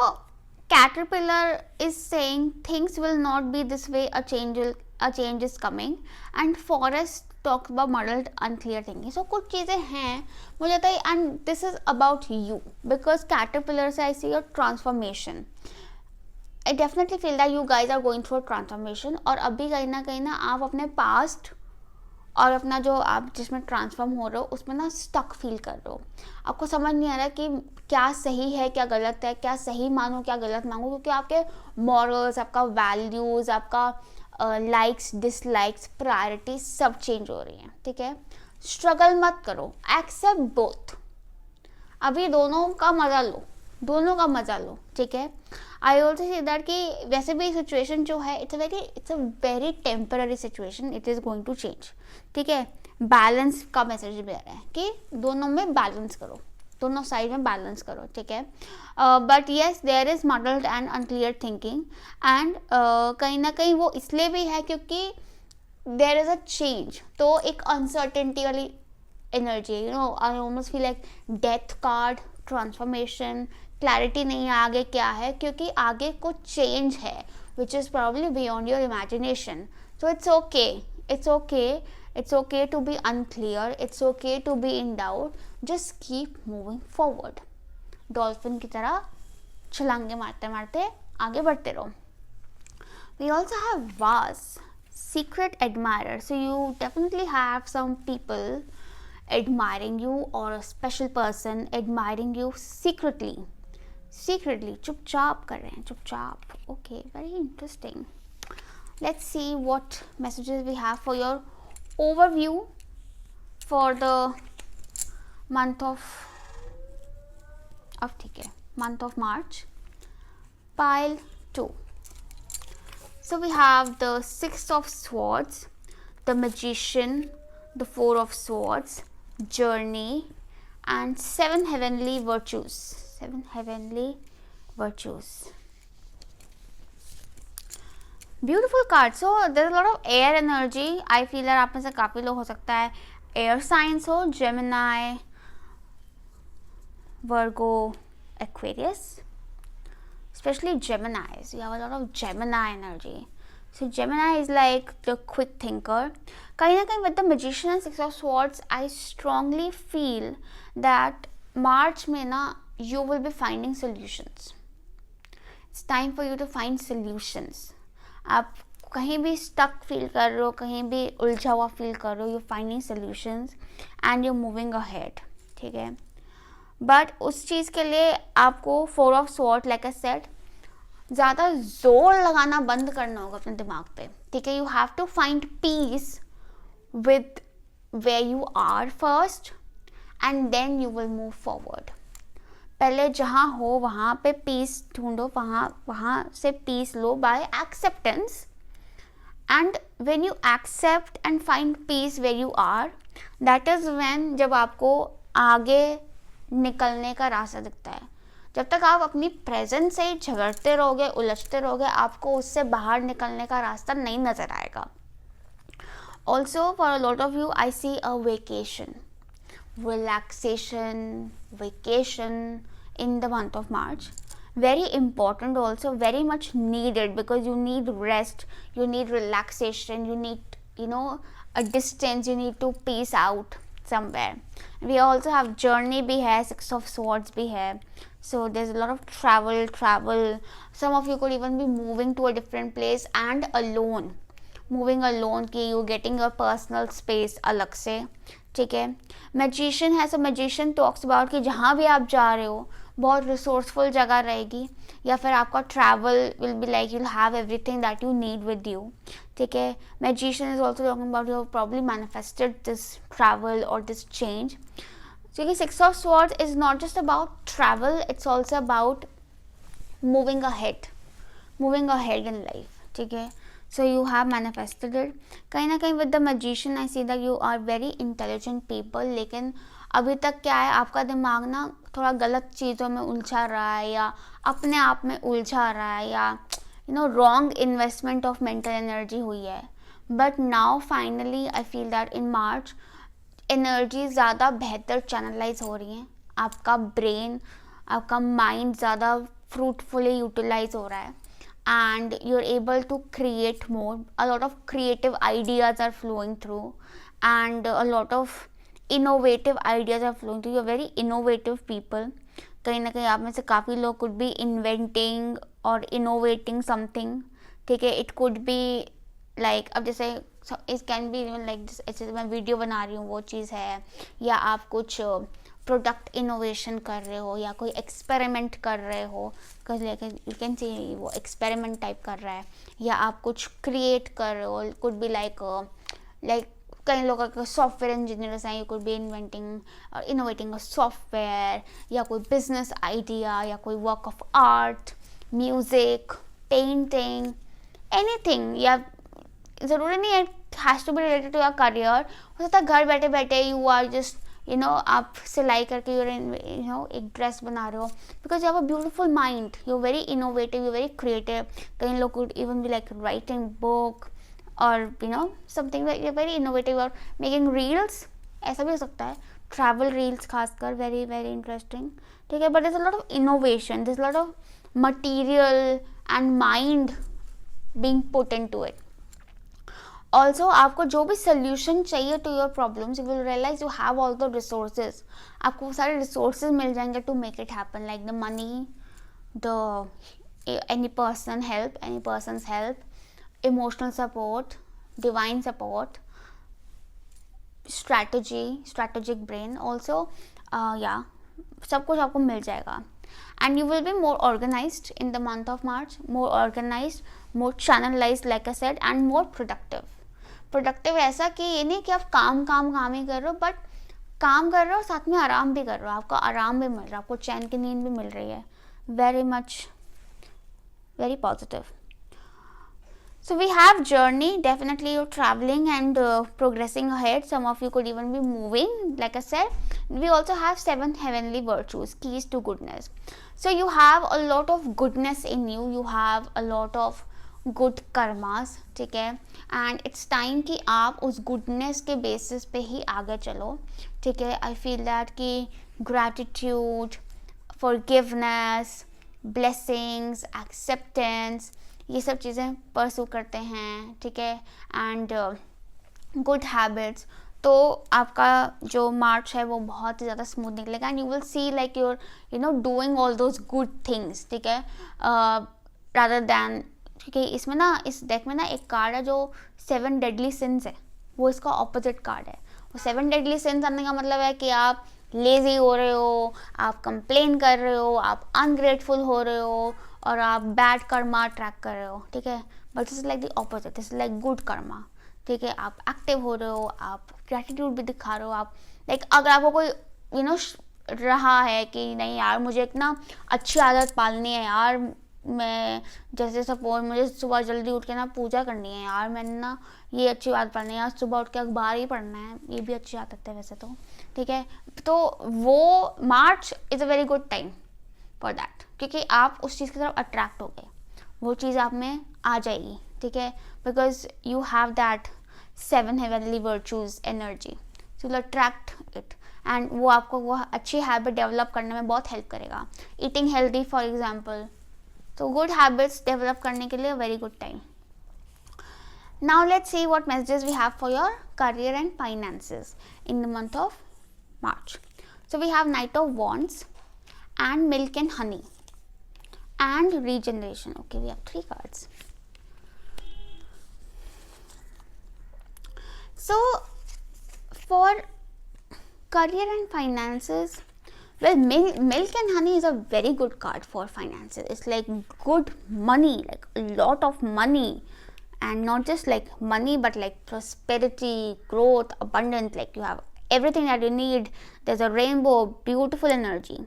S1: caterpillar is saying things will not be this way, a change is coming, and forest talks about muddled unclear thinking. So कुछ चीज़ें हैं मुझे लगता है, and this is about you because caterpillar से I see a transformation. I definitely feel that you guys are going through a transformation, और अभी कहीं ना आप अपने पास्ट और अपना जो आप जिसमें ट्रांसफॉर्म हो रहे हो उसमें ना स्टक फील कर रहे हो। आपको समझ नहीं आ रहा कि क्या सही है क्या गलत है, क्या सही मानो क्या गलत मानो, क्योंकि आपके मॉरल्स, आपका वैल्यूज़, आपका लाइक्स डिसलाइक्स, प्रायोरिटीज सब चेंज हो रही हैं, ठीक है। स्ट्रगल मत करो, एक्सेप्ट बोथ। अभी दोनों का मज़ा लो, ठीक है। आई ऑल्सो सी दैट कि वैसे भी सिचुएशन जो है it's a very temporary situation, it is going to change, ठीक है। बैलेंस का मैसेज भी आ रहा है कि दोनों में बैलेंस करो, दोनों साइड में बैलेंस करो, ठीक है। But yes there is muddled and unclear thinking, and कहीं ना कहीं वो इसलिए भी है क्योंकि देयर इज़ अ चेंज, तो एक अनसर्टेनिटी वाली energy, I almost feel like death card, transformation, clarity नहीं है आगे क्या है, क्योंकि आगे कुछ चेंज है which is probably beyond your imagination. So it's okay to be unclear, it's okay to be in doubt, just keep moving forward, dolphin की तरह छलांगे मारते मारते आगे बढ़ते रहो। We also have vase, secret admirer. So you definitely have some people admiring you, or a special person admiring you secretly, चुपचाप कर रहे हैं, चुपचाप। Okay, very interesting. Let's see what messages we have for your overview for the month of March. Pile 2. So we have the 6 of Swords, the Magician, the 4 of Swords, Journey, and 7 heavenly virtues. Beautiful card. So there's a lot of air energy. I feel that आप में से काफ़ी लोग हो सकता है air signs हो, Gemini, Virgo, Aquarius, especially Geminis. You have a lot of Gemini energy. So Gemini is like the quick thinker. कहीं ना कहीं with the Magician and 6 of Swords, I strongly feel that March में ना you will be finding solutions. It's time for you to find solutions. आप कहीं भी stuck feel कर रहे हो, कहीं भी उलझा हुआ feel कर रहे हो, you're finding solutions and you're moving ahead, ठीक है। बट उस चीज़ के लिए आपको 4 of Swords, like I said, ज़्यादा जोर लगाना बंद करना होगा अपने दिमाग पे, ठीक है। You have to find peace with where you are first and then you will move forward. पहले जहाँ हो वहाँ पे पीस ढूंढो, वहाँ से पीस लो by acceptance, and when you accept and find peace where you are, that is when जब आपको आगे निकलने का रास्ता दिखता है। जब तक आप अपनी प्रेजेंस से ही झगड़ते रहोगे, उलझते रहोगे, आपको उससे बाहर निकलने का रास्ता नहीं नज़र आएगा। Also for a lot of you I see a vacation, relaxation, vacation in the month of March. Very important, also very much needed, because you need rest, you need relaxation, you need a distance, you need to peace out somewhere. We also have journey bhi hai, 6 of Swords bhi hai, so there's a lot of travel. Some of you could even be moving to a different place and moving alone, कि you getting a personal space अलग से, ठीक है। Magician है, सो magician talks about कि जहाँ भी आप जा रहे हो बहुत रिसोर्सफुल जगह रहेगी, या फिर आपका travel will be like you have everything that you need with you, ठीक है. Magician is also talking about you probably manifested this travel और दिस चेंज. क्योंकि six of swords is not just about travel, it's also about moving ahead in life, ठीक है. So you have manifested it. कहीं ना कहीं with the magician I see that you are very intelligent people, लेकिन अभी तक क्या है, आपका दिमाग ना थोड़ा गलत चीज़ों में उलझा रहा है, या अपने आप में उलझा रहा है, या wrong investment of mental energy हुई है. But now finally I feel that in March energy ज़्यादा बेहतर चैनलाइज हो रही हैं, आपका ब्रेन, आपका माइंड ज़्यादा फ्रूटफुली यूटिलाइज हो रहा है, and you're able to create more. A lot of creative ideas are flowing through, and a lot of innovative ideas are flowing through. You're very innovative people. कहीं ना कहीं आप में से काफ़ी लोग could be inventing or innovating something, ठीक है. it could be like, अब जैसे it can be even like this, ऐसे मैं वीडियो बना रही हूँ वो चीज़ है, या आप कुछ प्रोडक्ट इनोवेशन कर रहे हो, या कोई एक्सपेरिमेंट कर रहे हो, यू कैन सी वो एक्सपेरिमेंट टाइप कर रहा है, या आप कुछ क्रिएट कर रहे हो. कुड बी लाइक कई लोग सॉफ्टवेयर इंजीनियर्स हैं, यू कुड बी इन्वेंटिंग और इनोवेटिंग अ सॉफ्टवेयर, या कोई बिजनेस आइडिया, या कोई work of art, music, painting, anything. या ज़रूरी नहीं है has to be related to your career. हो सकता है घर बैठे बैठे यू आर जस्ट आप सिलाई करके एक ड्रेस बना रहे हो, because you have a beautiful mind, you very innovative, you very creative. कई लोग could even be like writing book, और something like you very innovative, और मेकिंग रील्स, ऐसा भी हो सकता है. ट्रैवल रील्स खासकर वेरी वेरी इंटरेस्टिंग, ठीक है. But this a lot of innovation, this lot of material and mind being put into it. Also आपको जो भी सोल्यूशन चाहिए to your problems, you will realize you have all the resources. आपको सारे resources मिल जाएंगे to make it happen, like the money, the any person's help, emotional support, divine support, strategic brain also, या सब कुछ आपको मिल जाएगा. And you will be more organized in the month of March, more organized, more channelized like I said, and more productive ऐसा कि ये नहीं कि आप काम ही कर रहे हो, बट काम कर रहे हो साथ में आराम भी कर रहे हो, आपको आराम भी मिल रहा है, आपको चैन की नींद भी मिल रही है. very positive. So we have journey, definitely you're traveling and progressing ahead. Some of you could even be moving, like I said. We also have 7 heavenly virtues, keys to goodness. So you have a lot of goodness in you, you have a lot of good karmas, ठीक है. and it's time कि आप उस goodness के basis पे ही आगे चलो, ठीक है. I feel that कि gratitude, forgiveness, blessings, acceptance, ये सब चीज़ें परसू करते हैं, ठीक है. एंड गुड हैबिट्स, तो आपका जो मार्च है वो बहुत ही ज़्यादा स्मूथ निकलेगा, and you will C like you're doing all those good things, ठीक है. रादर दैन, ठीक है. इसमें ना, इस डेक में ना एक कार्ड है जो 7 डेडली सिंस है, वो इसका ऑपोजिट कार्ड है. और 7 डेडली सिंस आने का मतलब है कि आप लेज़ी हो रहे हो, आप कंप्लेन कर रहे हो, आप अनग्रेटफुल हो रहे हो, और आप बैड कर्मा ट्रैक कर रहे हो, ठीक है. But this is like the opposite, this is like good Karma, ठीक है. आप एक्टिव हो रहे हो, आप ग्रेटिट्यूड भी दिखा रहे हो, आप लाइक अगर आपको कोई रहा है कि नहीं यार मुझे एक ना अच्छी आदत पालनी है यार, मैं जैसे सपोज मुझे सुबह जल्दी उठ के ना पूजा करनी है यार, मैंने ना ये अच्छी आदत पालनी है यार, सुबह उठ के अखबार ही पढ़ना है, ये भी अच्छी आदत है वैसे तो, ठीक है. तो वो March is a very good time for that, क्योंकि आप उस चीज़ की तरफ अट्रैक्ट हो गए, वो चीज़ आप में आ जाएगी, ठीक है. Because you have that 7 heavenly virtues energy, so you attract it, and वो आपको वो अच्छी हैबिट डेवलप करने में बहुत हेल्प करेगा. ईटिंग हेल्दी फॉर एग्जाम्पल, तो गुड हैबिट्स डेवलप करने के लिए very good time. Now let's see what messages we have for your career and finances in the month of March. So we have Knight of Wands and Milk and Honey and Regeneration. Okay, we have 3 cards. So for career and finances, Well, milk and honey is a very good card for finances. It's like good money, like a lot of money, and not just like money, but like prosperity, growth, abundance. Like you have everything that you need. There's a rainbow, beautiful energy,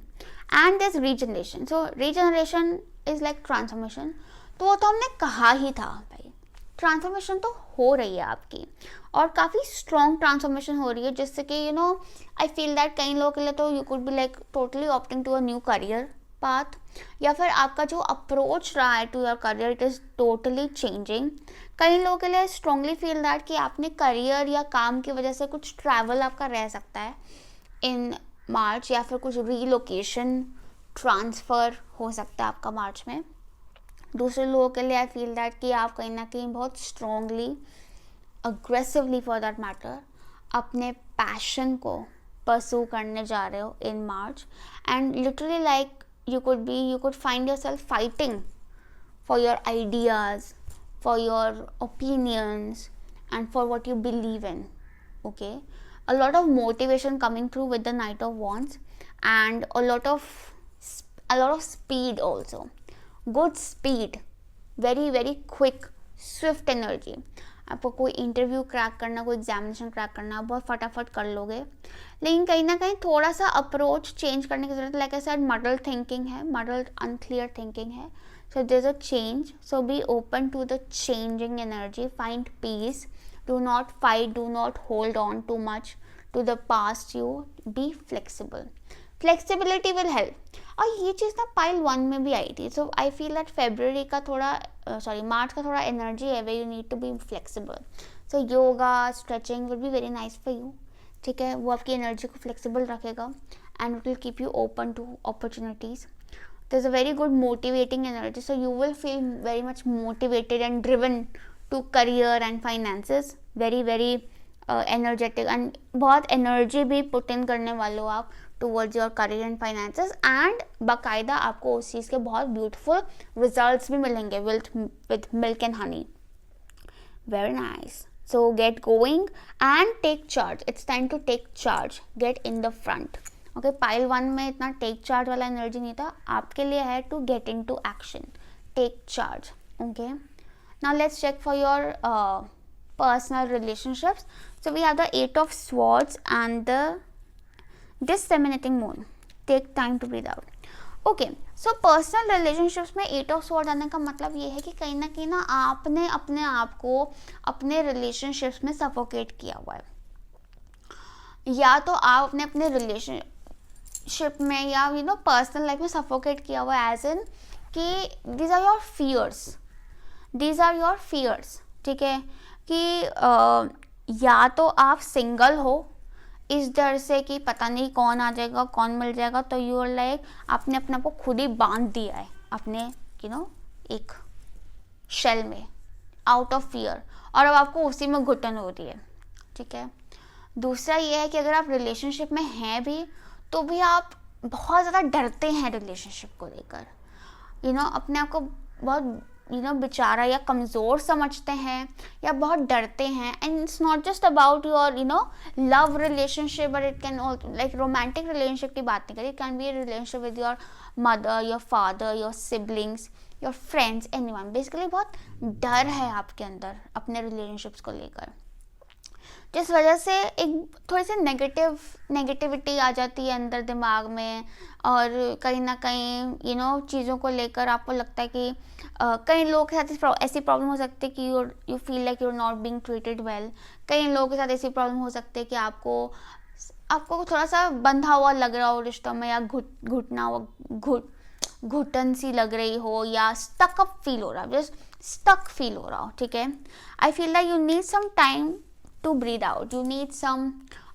S1: and there's regeneration. So regeneration is like transformation. तो वो तो हमने कहा ही था भाई, transformation तो हो रही है आपकी, और काफ़ी स्ट्रॉन्ग ट्रांसफॉर्मेशन हो रही है, जिससे कि you know I feel that कई लोगों के लिए तो you could be like totally opting to a new career path, या फिर आपका जो अप्रोच रहा है to your career it is totally changing. कई लोगों के लिए स्ट्रांगली फील दैट कि आपने करियर या काम की वजह से कुछ ट्रैवल आपका रह सकता है इन मार्च, या फिर कुछ रीलोकेशन ट्रांसफ़र हो सकता है आपका मार्च में. दूसरे लोगों के लिए आई फील दैट कि आप कहीं ना कहीं बहुत strongly, aggressively for that matter, अपने पैशन को परसू करने जा रहे हो in March, and literally like you could find yourself fighting for your ideas, for your opinions, and for what you believe in. Okay, a lot of motivation coming through with the Knight of Wands, and a lot of speed also, good speed, very very quick, swift energy. आपको कोई interview crack करना, कोई examination crack करना, बहुत फटाफट कर लोगे, लेकिन कहीं ना कहीं थोड़ा सा अप्रोच चेंज करने की जरूरत है. Like I said, muddle thinking है, मडल अनक्लियर थिंकिंग है. So there is a change, so be open to the changing energy, find peace, do not fight, do not hold on too much to the past you, be flexible. Flexibility will help. और ये चीज़ ना pile 1 में भी आई थी. So I feel that February का थोड़ा March का थोड़ा एनर्जी है way you need to be flexible. So yoga, stretching will be very nice for you. ठीक है, वो आपकी एनर्जी को फ्लेक्सिबल रखेगा and it will keep you open to opportunities. There is a very good motivating energy, so you will feel very much motivated and driven to career and finances. Very very energetic, and बहुत energy भी put in करने वाले हो आप towards your career and finances, and बाकायदा आपको उस चीज़ के बहुत ब्यूटीफुल रिजल्ट्स भी मिलेंगे with milk and honey. Very nice. So get going and take charge. It's time to take charge. Get in the front. Okay, pile 1 में इतना take charge वाला एनर्जी नहीं था. आपके लिए है to get into action. Take charge. Okay. Now let's check for your personal relationships. So we have the 8 of Swords and the disseminating moon. Take time to breathe out. Okay, so personal relationships में 8 of sword आने का मतलब ये है कि कहीं ना आपने अपने आप को अपने रिलेशनशिप्स में सफोकेट किया हुआ है, या तो आप अपने रिलेशनशिप में या यू नो पर्सनल लाइफ में सफोकेट किया हुआ है, एज इन कि दीज आर योर फियर्स. ठीक है, कि या तो आप सिंगल हो इस डर से कि पता नहीं कौन आ जाएगा, कौन मिल जाएगा, तो यू आर लाइक आपने अपने आप को खुद ही बांध दिया है अपने एक शेल में, आउट ऑफ फियर, और अब आपको उसी में घुटन हो रही है. ठीक है. दूसरा ये है कि अगर आप रिलेशनशिप में हैं भी तो भी आप बहुत ज़्यादा डरते हैं रिलेशनशिप को लेकर, अपने आप को बहुत बेचारा या कमज़ोर समझते हैं या बहुत डरते हैं. And it's not just about your love relationship, but it can like romantic relationship की बात नहीं करें. It can be a relationship with your mother, your father, your siblings, your friends, anyone. Basically बहुत डर है आपके अंदर अपने रिलेशनशिप्स को लेकर, जिस वजह से एक थोड़ी सी नेगेटिविटी आ जाती है अंदर दिमाग में, और कहीं ना कहीं चीज़ों को लेकर आपको लगता है कि कई लोगों के साथ ऐसी प्रॉब्लम हो सकती है कि you feel like you are not being treated well. कई लोगों के साथ ऐसी प्रॉब्लम हो सकती है कि आपको थोड़ा सा बंधा हुआ लग रहा हो रिश्तों में, या घुटन सी लग रही हो, या स्टक अप फील हो रहा है, जस्ट स्टक फील हो रहा हो. ठीक है, I feel that you need some time to breathe out. You need some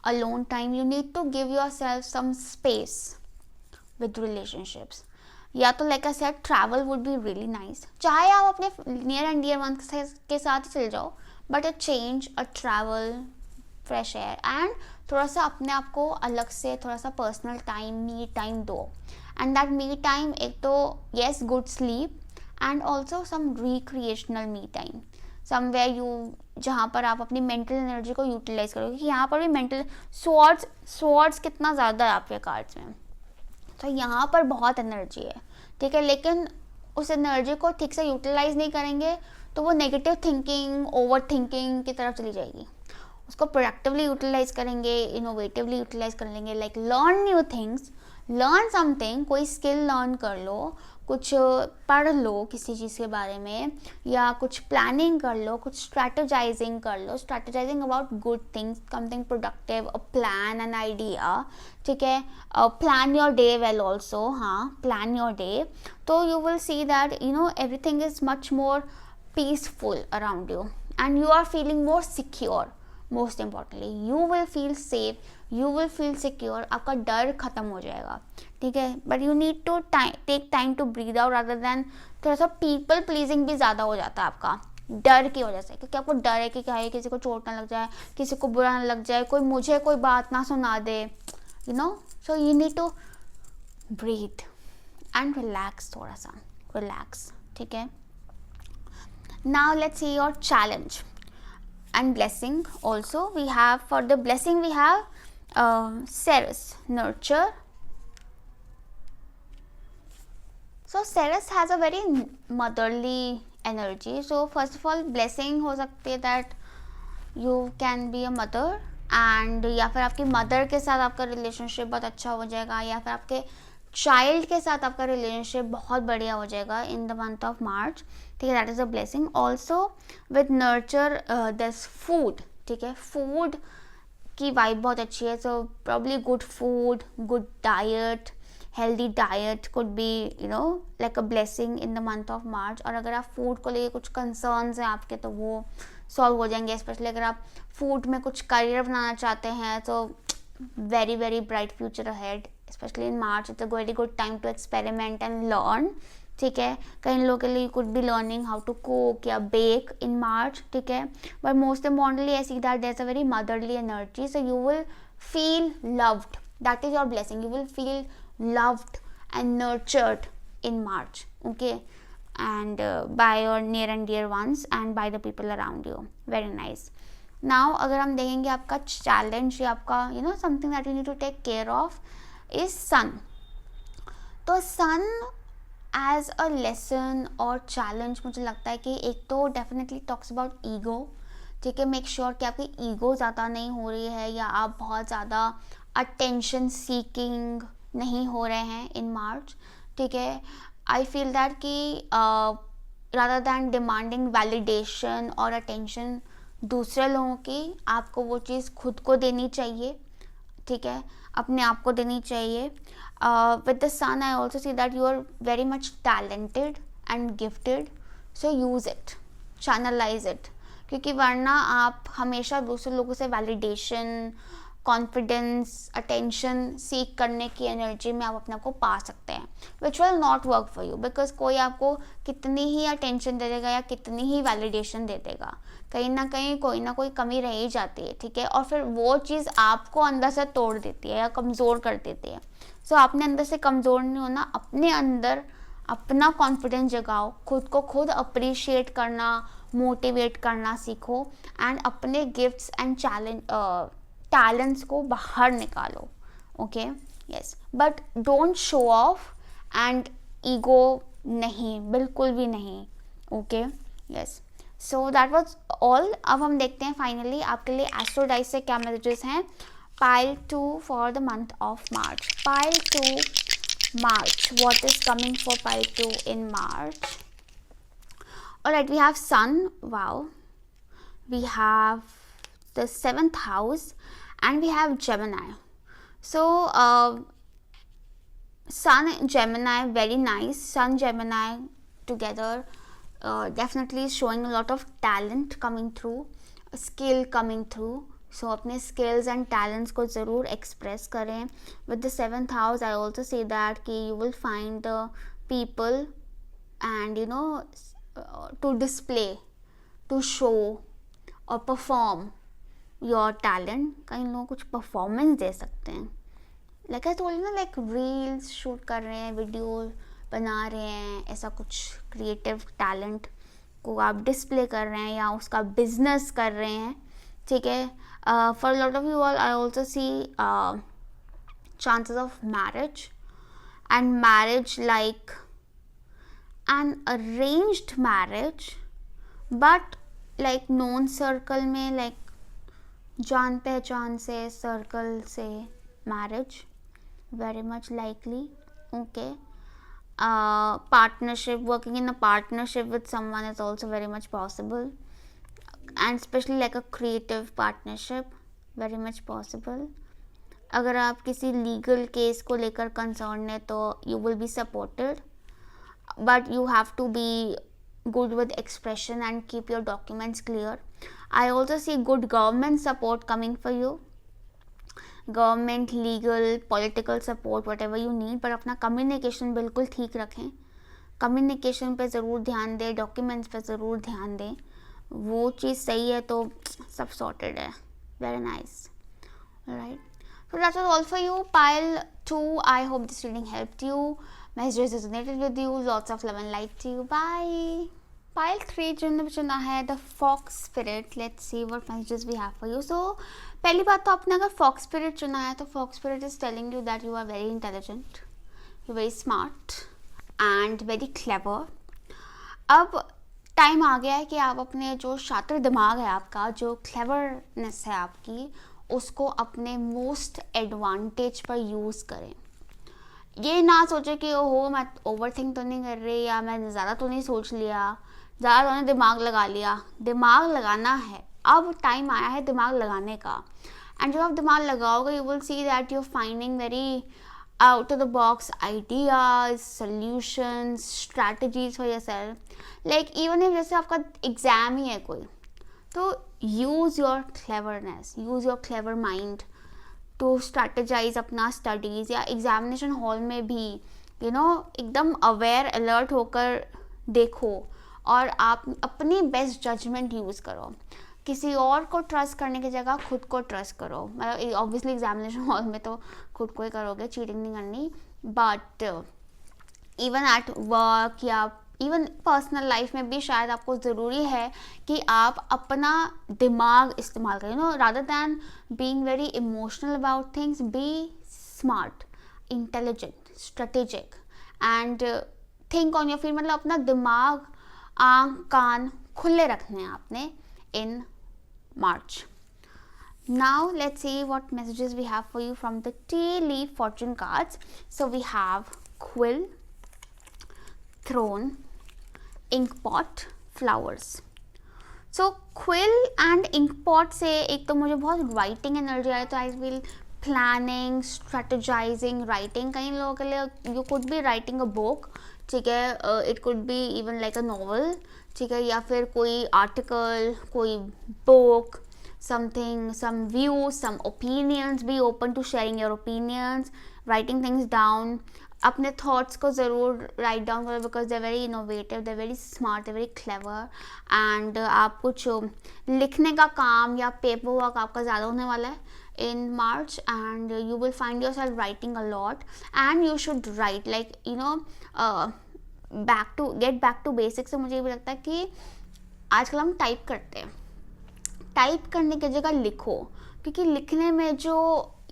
S1: alone time. You need to give yourself some space with relationships. या तो like I said, travel would be really nice. चाहे आप अपने near and dear ones के साथ ही चल जाओ, but a change, a travel, fresh air, and थोड़ा सा अपने आप को अलग से थोड़ा सा personal time, me time दो. And that me time एक तो yes, good sleep, and also some recreational me time. Somewhere जहाँ पर आप अपनी मेंटल एनर्जी को यूटिलाइज करोगे, कि यहाँ पर भी मेंटल स्वॉर्ड्स कितना ज़्यादा है आपके कार्ड्स में. तो यहाँ पर बहुत एनर्जी है, ठीक है, लेकिन उस एनर्जी को ठीक से यूटिलाइज नहीं करेंगे तो वो नेगेटिव थिंकिंग, ओवर थिंकिंग की तरफ चली जाएगी। उसको प्रोडक्टिवली यूटिलाइज करेंगे, इनोवेटिवली यूटिलाइज कर लेंगे, like learn new things, learn something, कोई स्किल लर्न कर लो, कुछ पढ़ लो किसी चीज़ के बारे में, या कुछ प्लानिंग कर लो, कुछ स्ट्रैटेजाइजिंग कर लो, strategizing about good things, something productive, a plan, an idea, ठीक है, plan your day well also, हाँ, प्लान योर डे, तो you will see that you know everything is much more peaceful around you and you are feeling more secure. Most importantly you will feel safe, you will feel secure, आपका डर खत्म हो जाएगा, ठीक है। But you need to take time to breathe out rather than थोड़ा सा people pleasing भी ज़्यादा हो जाता है आपका डर की वजह से, क्योंकि आपको डर है कि क्या है, किसी को चोट ना लग जाए, किसी को बुरा ना लग जाए, मुझे कोई बात ना सुना दे, you know, so you need to breathe and relax, थोड़ा सा रिलैक्स, ठीक है। Now let's see your challenge and blessing. Also we have, for the blessing we have Ceres, nurture. So Ceres has a very motherly energy. So first of all blessing हो सकती है that you can be a mother, and या फिर आपकी mother के साथ आपका relationship बहुत अच्छा हो जाएगा, या फिर आपके चाइल्ड के साथ आपका रिलेशनशिप बहुत बढ़िया हो जाएगा इन द मंथ ऑफ मार्च, ठीक है, that is a blessing. Also with nurture this food, ठीक है, फूड की वाइब बहुत अच्छी है, so probably good food, good diet, healthy diet could be you know like a blessing in the month of March. और अगर आप food को लेके कुछ कंसर्न्स हैं आपके तो वो सॉल्व हो जाएंगे, स्पेशली अगर आप फूड में कुछ करियर बनाना चाहते हैं तो very very bright future ahead, especially in March. It's a very good time to experiment and learn, ठीक है। कई लोगों के लिए could be learning how to cook या bake in March, ठीक है, but most importantly I see that there's a very motherly energy, so you will feel loved, that is your blessing, you will feel loved and nurtured in March, okay, and by your near and dear ones and by the people around you, very nice. Now अगर हम देखेंगे आपका challenge या आपका you know something that you need to take care of is sun. तो sun as a lesson और challenge मुझे लगता है कि एक तो definitely talks about ego, ठीक है, मेक श्योर कि आपकी ईगो ज़्यादा नहीं हो रही है या आप बहुत ज़्यादा अटेंशन सीकिंग नहीं हो रहे हैं इन मार्च, ठीक है। आई फील दैट कि रादर दैन डिमांडिंग वैलिडेशन और अटेंशन दूसरे लोगों की, आपको वो चीज़ खुद को देनी चाहिए, ठीक है, अपने आप को देनी चाहिए। With the sun I also see that you are very much talented and gifted, so use it, channelize it, क्योंकि वरना आप हमेशा दूसरे लोगों से वैलिडेशन, कॉन्फिडेंस, अटेंशन सीख करने की एनर्जी में आप अपने आप को पा सकते हैं, which will not work for you, because कोई आपको कितनी ही अटेंशन दे देगा या कितनी ही वैलिडेशन दे देगा, कहीं ना कहीं कोई ना कोई कमी रह ही जाती है, ठीक है, और फिर वो चीज़ आपको अंदर से तोड़ देती है या कमज़ोर कर देती है। सो आपने अंदर से कमज़ोर नहीं होना, अपने अंदर अपना कॉन्फिडेंस जगाओ, खुद को खुद अप्रिशिएट करना, मोटिवेट करना सीखो, एंड अपने गिफ्ट्स एंड टैलेंट्स को बाहर निकालो, okay, yes, but don't show off and ego नहीं, बिल्कुल भी नहीं, okay, yes. So that was all. अब हम देखते हैं फाइनली आपके लिए एस्ट्रो डाइस से क्या मैसेजेस हैं। Pile 2 for the month of March, pile 2 March, what is coming for pile 2 in March? Alright, we have Sun, wow, we have the 7th house, and we have Gemini. So Sun and Gemini, very nice. Sun Gemini together definitely showing a lot of talent coming through, skill coming through. So अपने skills and talents को ज़रूर express करें। With the 7th house I also say that कि you will find the people and you know to display, to show और perform your talent. कई लोग कुछ performance दे सकते हैं, लाइक आई टोल्ड ना, लाइक रील्स शूट कर रहे हैं, वीडियो बना रहे हैं, ऐसा कुछ क्रिएटिव टैलेंट को आप डिस्प्ले कर रहे हैं या उसका बिजनेस कर रहे हैं, ठीक है। For lot of you all I also C chances of marriage and marriage like an arranged marriage, but like known circle में, like जान पहचान से सर्कल से marriage, very much likely. Okay. Partnership, working in a partnership with someone is also very much possible, and especially like a creative partnership, very much possible. अगर आप किसी legal case को लेकर कंसर्न है तो you will be supported, but you have to be good with expression and keep your documents clear. I also see good government support coming for you, government, legal, political support, what ever you need, पर अपना communication बिल्कुल ठीक रखें. Communication पे ज़रूर ध्यान दें, documents पे ज़रूर ध्यान दें. वो चीज़ सही है तो सब सॉर्टेड है. Very nice. Right, so that was all for you. Pile 2, I hope this reading helped you. Messages resonated with you. Lots of love and light to you. Bye. Pile 3 जिन्होंने चुना है the fox spirit. Let's see what messages we have for you. So पहली बात तो आपने अगर fox spirit चुना है तो fox spirit is telling you that you are very intelligent, you very smart and very clever. अब टाइम आ गया है कि आप अपने जो शातिर दिमाग है आपका, जो क्लेवरनेस है आपकी, उसको अपने मोस्ट एडवांटेज पर यूज़ करें. ये ना सोचे कि ओहो मैं ओवर थिंक तो नहीं कर रही, या मैंने ज़्यादा तो नहीं सोच लिया, ज़्यादा तो नहीं दिमाग लगा लिया. दिमाग लगाना है, अब टाइम आया है दिमाग लगाने का. एंड जब आप दिमाग लगाओगे you will see that you are finding very out of the box ideas, solutions, strategies for yourself. Like even if जैसे आपका एग्ज़ाम ही है कोई, तो use your cleverness, use your clever mind to strategize अपना स्टडीज़. या examination hall में भी यू नो एकदम अवेयर अलर्ट होकर देखो और आप अपनी बेस्ट जजमेंट यूज़ करो. किसी और को ट्रस्ट करने की जगह खुद को ट्रस्ट करो. मतलब ऑब्वियसली एग्जामिनेशन हॉल में तो खुद को ही करोगे, चीटिंग नहीं करनी, बट इवन एट वर्क या इवन पर्सनल लाइफ में भी शायद आपको ज़रूरी है कि आप अपना दिमाग इस्तेमाल करें. No, rather than being very emotional about things, be smart, intelligent, strategic and think on your feet. मतलब अपना दिमाग, आँख, कान खुले रखने हैं आपने इन March. Now let's see what messages we have for you from the tea leaf fortune cards. So we have quill, throne, ink pot, flowers. So quill and ink pot से एक तो मुझे बहुत writing energy आया, तो I will planning, strategizing, writing. कई लोगों के लिए you could be writing a book, ठीक है, it could be even like a novel, ठीक है, या फिर कोई आर्टिकल, कोई book, something, some views, some opinions. Be open to sharing your opinions, writing things down. अपने थॉट्स को ज़रूर राइट डाउन करो because they very innovative, they very smart, they very clever. And आप कुछ लिखने का काम या पेपर वर्क आपका ज़्यादा होने वाला है in March, and you will find yourself writing a lot, and you should write like you know get back to basics. से मुझे ये भी लगता है कि आजकल हम टाइप करते हैं, टाइप करने की जगह लिखो, क्योंकि लिखने में जो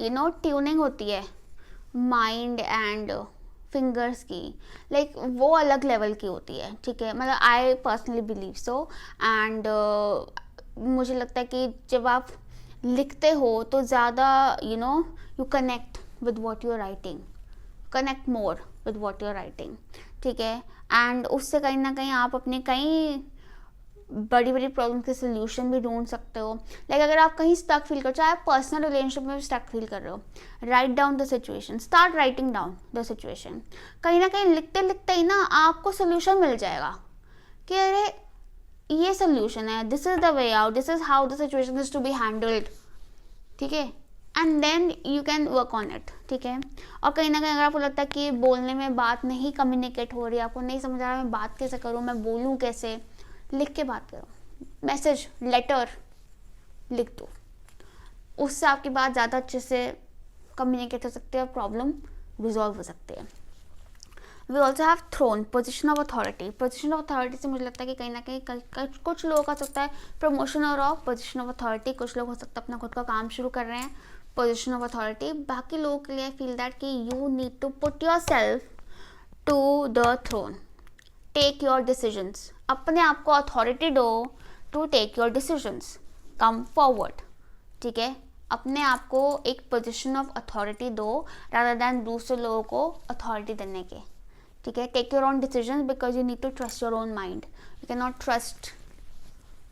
S1: यू नो ट्यूनिंग होती है माइंड एंड फिंगर्स की, लाइक वो अलग लेवल की होती है, ठीक है. मतलब I personally believe so. And मुझे लगता है कि जब आप लिखते हो तो ज़्यादा you know you connect with what you are writing, connect more with what you are writing, ठीक है. एंड उससे कहीं ना कहीं आप अपने कई बड़ी बड़ी प्रॉब्लम के सोल्यूशन भी ढूंढ सकते हो. लाइक अगर आप कहीं स्टक फील कर, चाहे आप पर्सनल रिलेशनशिप में भी स्टक फील कर रहे हो, write down the situation, start writing down the situation. कहीं ना कहीं लिखते लिखते ही ना आपको सोल्यूशन मिल जाएगा कि अरे ये सोल्यूशन है, this is the way out, this is how the situation is to be handled, ठीक है. And then you can work on it, ठीक है. और कहीं ना कहीं अगर आपको लगता है कि बोलने में बात नहीं कम्युनिकेट हो रही, आपको नहीं समझ आ रहा मैं बात कैसे करूँ, मैं बोलूँ कैसे, लिख के बात करो. मैसेज, लेटर लिख दो, उससे आपकी बात ज़्यादा अच्छे से कम्युनिकेट हो सकती है और प्रॉब्लम रिजॉल्व हो सकती है. We also have throne, position of authority. Position of authority से मुझे लगता है कि कहीं ना कहीं कुछ लोगों का सकता है प्रमोशन और ऑफ पोजिशन ऑफ अथॉरिटी. कुछ लोग हो सकता है अपना खुद का काम शुरू कर रहे हैं, पोजिशन ऑफ अथॉरिटी. बाकी लोगों के लिए आई फील दैट कि you need to put yourself to the throne. Take your decisions. अपने आप को अथॉरिटी दो to take your decisions. Come forward. ठीक है, अपने आप को एक पोजीशन ऑफ अथॉरिटी दो रादर दैन दूसरे लोगों को अथॉरिटी देने के. ठीक है, take your own decisions because you need to trust your own mind. You can not trust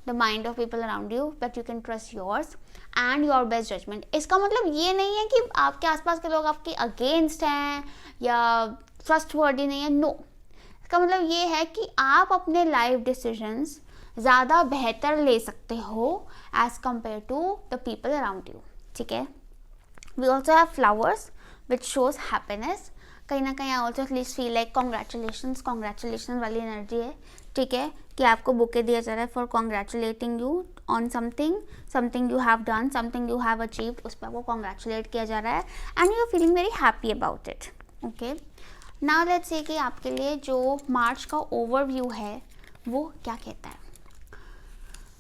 S1: the mind of people around you, but you can trust yours and your best judgement. इसका मतलब ये नहीं है कि आपके आसपास के लोग आपके अगेंस्ट हैं या ट्रस्ट वर्दी नहीं है. नो, इसका मतलब ये है कि आप अपने लाइफ डिसीजंस ज़्यादा बेहतर ले सकते हो as compare to the people around you. ठीक है, we also have flowers which shows happiness. कहीं ना कहीं I also at least feel like congratulation वाली एनर्जी है. ठीक है, कि आपको बुके दिया जा रहा है for congratulating you on something you have done, something you have achieved. उस पर आपको कॉन्ग्रेचुलेट किया जा रहा है and you are feeling very happy about it. Okay, now let's say कि आपके लिए जो मार्च का ओवरव्यू है वो क्या कहता है.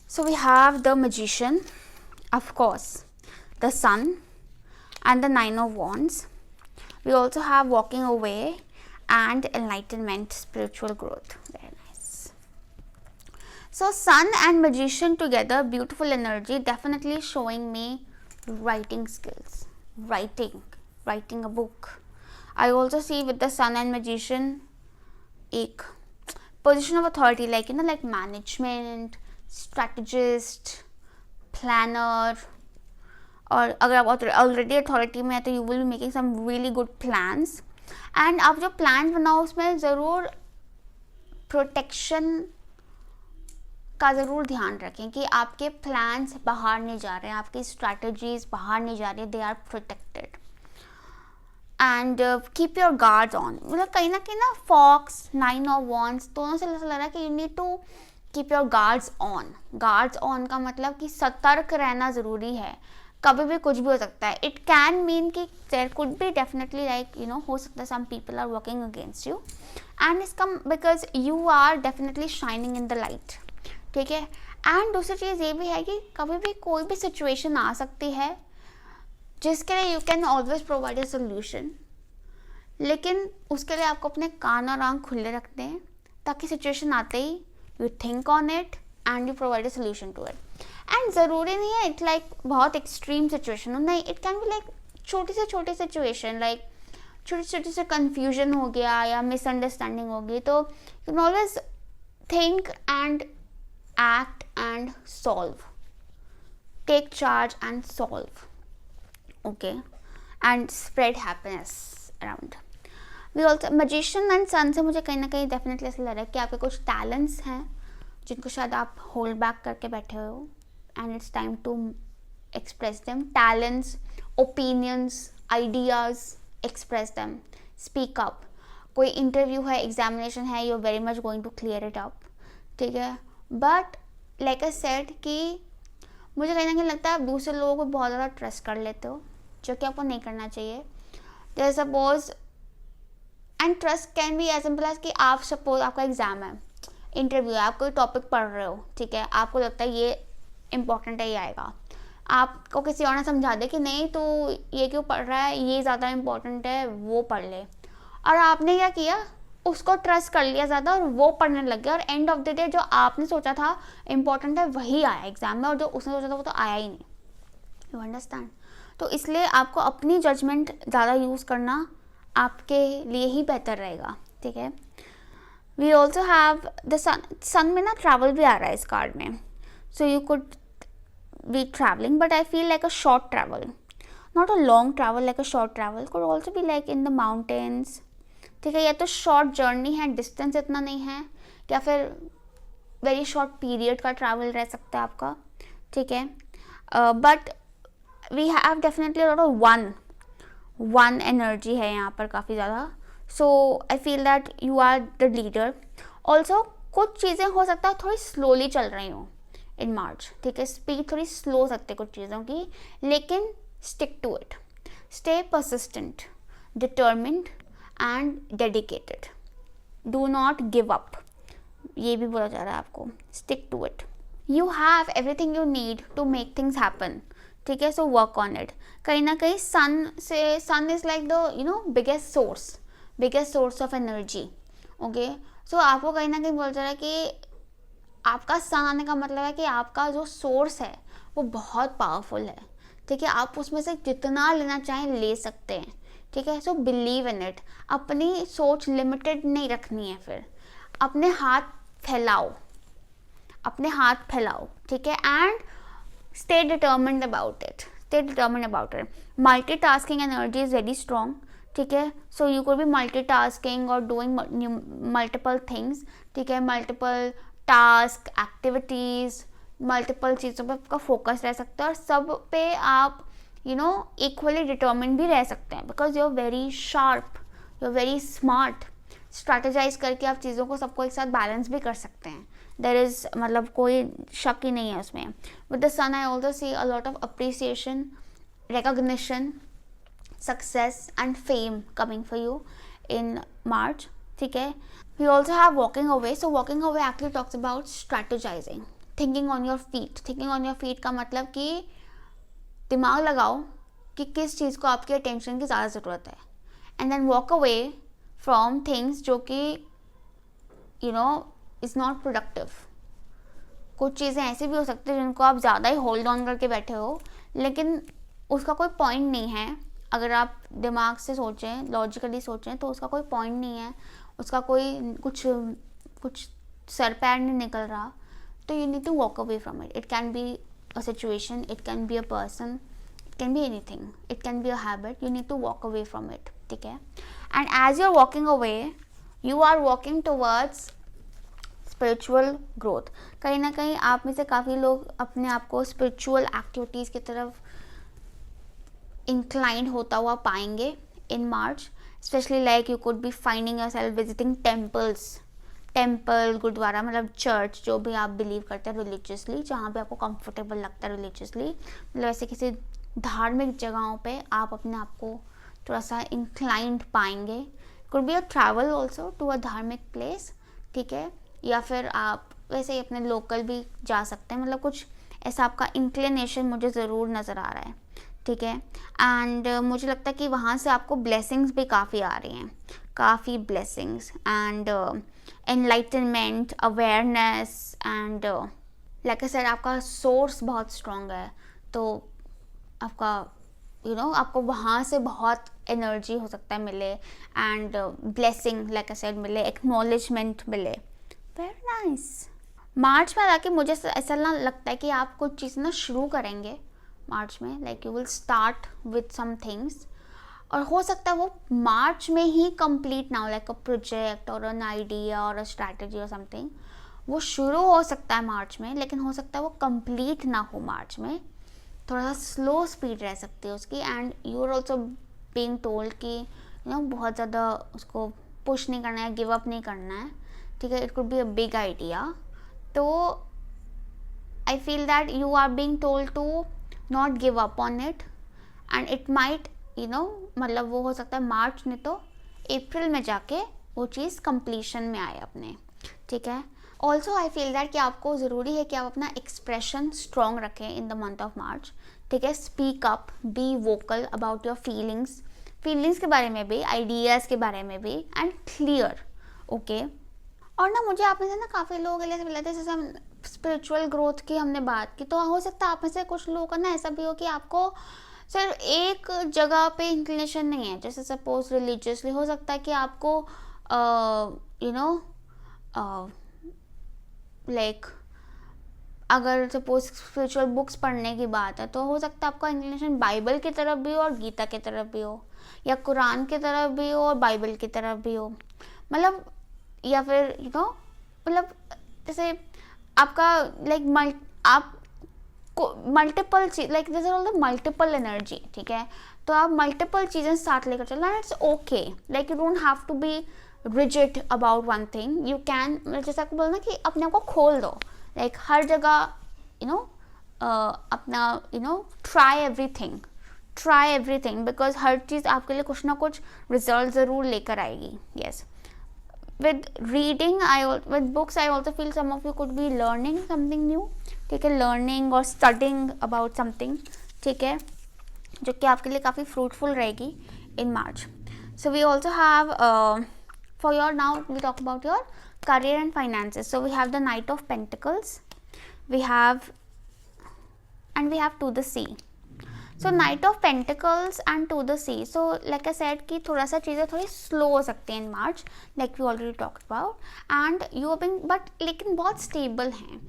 S1: So we have the magician, of course the sun and the 9 of wands. We also have walking away and enlightenment, spiritual growth. Very nice. So sun and magician together, beautiful energy, definitely showing me writing skills, writing a book. I also see with the sun and magician एक position of authority, like like management, strategist, planner. और अगर आप already authority में है तो you will be making some really good plans. And आप जो plan बनाओ उसमें ज़रूर प्रोटेक्शन का ज़रूर ध्यान रखें कि आपके प्लान्स बाहर नहीं जा रहे हैं, आपकी स्ट्रैटेजीज बाहर नहीं जा रही, they are protected. And keep your guards on. मतलब कहीं ना फॉक्स, 9 ऑफ वॉन्ड्स दोनों से ऐसा लग रहा है कि you need to keep your guards on. Guards on का मतलब कि सतर्क रहना ज़रूरी है. कभी भी कुछ भी हो सकता है. इट कैन मीन कि there could be definitely like हो सकता है some people are working against you and इसका because you are definitely shining in the light. ठीक है, एंड दूसरी चीज़ ये भी है कि कभी भी कोई भी सिचुएशन आ सकती है जिसके लिए you can always provide a solution, लेकिन उसके लिए आपको अपने कान और आँख खुले रखते हैं ताकि सिचुएशन आते ही you think on it and you provide a solution to it. And ज़रूरी नहीं है इट लाइक बहुत एक्सट्रीम सिचुएशन हो, नहीं, इट कैन बी लाइक छोटी से सिचुएशन, लाइक छोटी से कन्फ्यूजन हो गया या मिसअंडरस्टैंडिंग हो गई, तो you can always think and act and solve. Take charge and solve. Okay, and spread happiness around. We also magician and sun से मुझे कहीं ना कहीं डेफिनेटली ऐसा लग रहा है कि आपके कुछ टैलेंट्स हैं जिनको शायद आप होल्ड बैक करके बैठे हो and it's time to express them. Talents, opinions, ideas, express them. Speak up. कोई इंटरव्यू है, एग्जामिनेशन है, you're very much going to clear it up. ठीक है, but like I said कि मुझे कहीं ना कहीं लगता है आप दूसरे लोगों को बहुत ज़्यादा ट्रस्ट कर लेते हो, जो कि आपको नहीं करना चाहिए. जैसे suppose and trust can be as simple as कि आप सपोज आपका एग्जाम है, इंटरव्यू है, आप कोई टॉपिक पढ़ रहे हो. ठीक है, आपको लगता है ये इम्पॉर्टेंट है, ये आएगा. आपको किसी और ने समझा दे कि नहीं तो ये क्यों पढ़ रहा है, ये ज़्यादा इम्पॉर्टेंट है, वो पढ़ ले. और आपने क्या किया, उसको ट्रस्ट कर लिया ज़्यादा और वो पढ़ने लग गया, और एंड ऑफ द डे जो आपने सोचा था इम्पॉर्टेंट है वही आया एग्जाम में, और जो उसने सोचा था वो तो आया ही नहीं. You understand. तो इसलिए आपको अपनी जजमेंट ज़्यादा यूज़ करना आपके लिए ही बेहतर रहेगा. ठीक है, वी ऑल्सो हैव द सन में ना ट्रैवल भी आ रहा है इस कार्ड में. So you could be traveling, but I feel like a short travel, not a long travel, like a short travel could also be like in the mountains. ठीक है, या तो शॉर्ट जर्नी है, डिस्टेंस इतना नहीं है, या फिर वेरी शॉर्ट पीरियड का ट्रैवल रह सकता है आपका. ठीक है, but we have definitely lot of one energy है यहाँ पर काफ़ी ज़्यादा. So I feel that you are the leader. Also कुछ चीज़ें हो सकता है थोड़ी स्लोली चल रही हों इन मार्च. ठीक है, स्पीड थोड़ी स्लो हो सकती है कुछ चीज़ों की, लेकिन stick to it. Stay persistent, determined and dedicated. Do not give up, ये भी बोला जा रहा है आपको. Stick to it. You have everything you need to make things happen. ठीक है. So work on it. कहीं ना कहीं sun is like the biggest source of energy. Okay. So आपको कहीं ना कहीं बोल रहा है कि आपका सन आने का मतलब है कि आपका जो सोर्स है वो बहुत पावरफुल है. ठीक है. आप उसमें से जितना लेना चाहें ले सकते हैं. ठीक है. So believe in it. अपनी सोच लिमिटेड नहीं रखनी है. फिर अपने हाथ फैलाओ. ठीक है. And stay determined about it. Multitasking energy is very strong. ठीक है. So you could be multitasking or doing multiple things. ठीक है. multiple टास्क, एक्टिविटीज, मल्टीपल चीज़ों पे आपका फोकस रह सकता है और सब पे आप इक्वली डिटर्मिन भी रह सकते हैं. Because you are very sharp, you are very smart. Strategize करके आप चीज़ों को सबको एक साथ बैलेंस भी कर सकते हैं. देयर इज़ मतलब कोई शक ही नहीं है उसमें. With the sun I also see a lot of appreciation, recognition, success and fame coming for you in March. ठीक है. We also have walking away. So walking away actually talks about strategizing, thinking on your feet. Thinking on your feet का मतलब कि दिमाग लगाओ कि किस चीज़ को आपकी अटेंशन की ज़्यादा ज़रूरत है. And then walk away from things जो कि is not productive. कुछ चीज़ें ऐसी भी हो सकती हैं जिनको आप ज़्यादा ही होल्ड ऑन करके बैठे हो, लेकिन उसका कोई पॉइंट नहीं है. अगर आप दिमाग से सोचें, लॉजिकली सोचें, तो उसका कोई पॉइंट नहीं है, उसका कोई कुछ सर पैर नहीं निकल रहा. तो you need to walk away from it. It can be a situation, it can be a person, it can be anything, it can be a habit. You need to walk away from it. ठीक है. And as you are walking away, you are walking towards spiritual growth. कहीं ना कहीं आप में से काफ़ी लोग अपने आप को स्पिरिचुअल एक्टिविटीज़ की तरफ इंक्लाइंड होता हुआ पाएंगे in March. Especially like you could be finding yourself visiting temple, gurdwara, मतलब चर्च, जो भी आप बिलीव करते हैं रिलीजियसली, जहाँ भी आपको कंफर्टेबल लगता है रिलीजियसली. मतलब ऐसे किसी धार्मिक जगहों पे आप अपने आप को थोड़ा सा इंक्लाइंड पाएंगे. Could be a travel also to a धार्मिक प्लेस. ठीक है. या फिर आप वैसे ही अपने लोकल भी जा सकते हैं. मतलब कुछ ऐसा आपका इंक्लिनेशन मुझे ज़रूर नज़र आ रहा है. ठीक है. एंड मुझे लगता है कि वहाँ से आपको ब्लेसिंग्स भी काफ़ी आ रही हैं, काफ़ी blessings and enlightenment, awareness and like I said आपका सोर्स बहुत स्ट्रॉन्ग है. तो आपका आपको वहाँ से बहुत एनर्जी हो सकता है मिले and blessing like I said मिले, एक्नॉलेजमेंट मिले. Very nice. मार्च में आके मुझे ऐसा ना लगता है कि आप कुछ चीज़ ना शुरू करेंगे मार्च में. Like you will start with some things और हो सकता है वो मार्च में ही कंप्लीट ना हो. लाइक अ प्रोजेक्ट और एन आइडिया और अ स्ट्रैटेजी और समथिंग वो शुरू हो सकता है मार्च में, लेकिन हो सकता है वो कंप्लीट ना हो मार्च में. थोड़ा सा स्लो स्पीड रह सकती है उसकी. And you are also being told कि बहुत ज़्यादा उसको पुश नहीं करना है, गिव अप नहीं करना है. ठीक है. It could be a big idea. तो I feel that you are being told to not give up on it and it might मतलब वो हो सकता है मार्च में तो अप्रैल में जाके वो चीज़ कंप्लीशन में आए अपने. ठीक है. ऑल्सो आई फील दैट कि आपको ज़रूरी है कि आप अपना एक्सप्रेशन स्ट्रॉन्ग रखें इन द मंथ ऑफ मार्च. ठीक है. Speak up, be vocal about your feelings के बारे में भी, आइडियाज़ के बारे में भी, एंड क्लियर. ओके. और ना मुझे आप में से ना काफ़ी लोग ऐसे मिले थे, जैसे हम स्पिरिचुअल ग्रोथ की हमने बात की, तो हो सकता है आप में से कुछ लोगों का ना ऐसा भी हो कि आपको सिर्फ एक जगह पे इंक्लिनेशन नहीं है. जैसे सपोज रिलीजियसली हो सकता है कि आपको लाइक अगर सपोज स्पिरिचुअल बुक्स पढ़ने की बात है तो हो सकता है आपका इंक्लिनेशन बाइबल की तरफ भी हो और गीता की तरफ भी हो, या कुरान की तरफ भी हो और बाइबल की तरफ भी हो. मतलब या फिर मतलब जैसे आपका लाइक आप मल्टीपल चीज like this are all the multiple energy. ठीक है. तो आप मल्टीपल चीज़ें साथ लेकर चलना. It's okay. Like you don't have to be rigid about one thing. You can, जैसे आपको बोलना कि अपने आप को खोल दो. लाइक हर जगह अपना ट्राई एवरीथिंग बिकॉज हर चीज़ आपके लिए कुछ ना कुछ रिजल्ट ज़रूर लेकर आएगी. Yes. With reading, with books, I also feel some of you could be learning something new. ठीक है. learning or studying about something. ठीक है, जो कि आपके लिए काफ़ी फ्रूटफुल रहेगी in March. So we also have for your, now we talk about your career and finances. So we have the Knight of Pentacles, we have to the sea. So Knight of Pentacles and to the sea. So like I said कि थोड़ा सा चीज़ें थोड़ी slow हो सकती हैं इन मार्च, like we already talked about, and you have been, but लेकिन बहुत स्टेबल हैं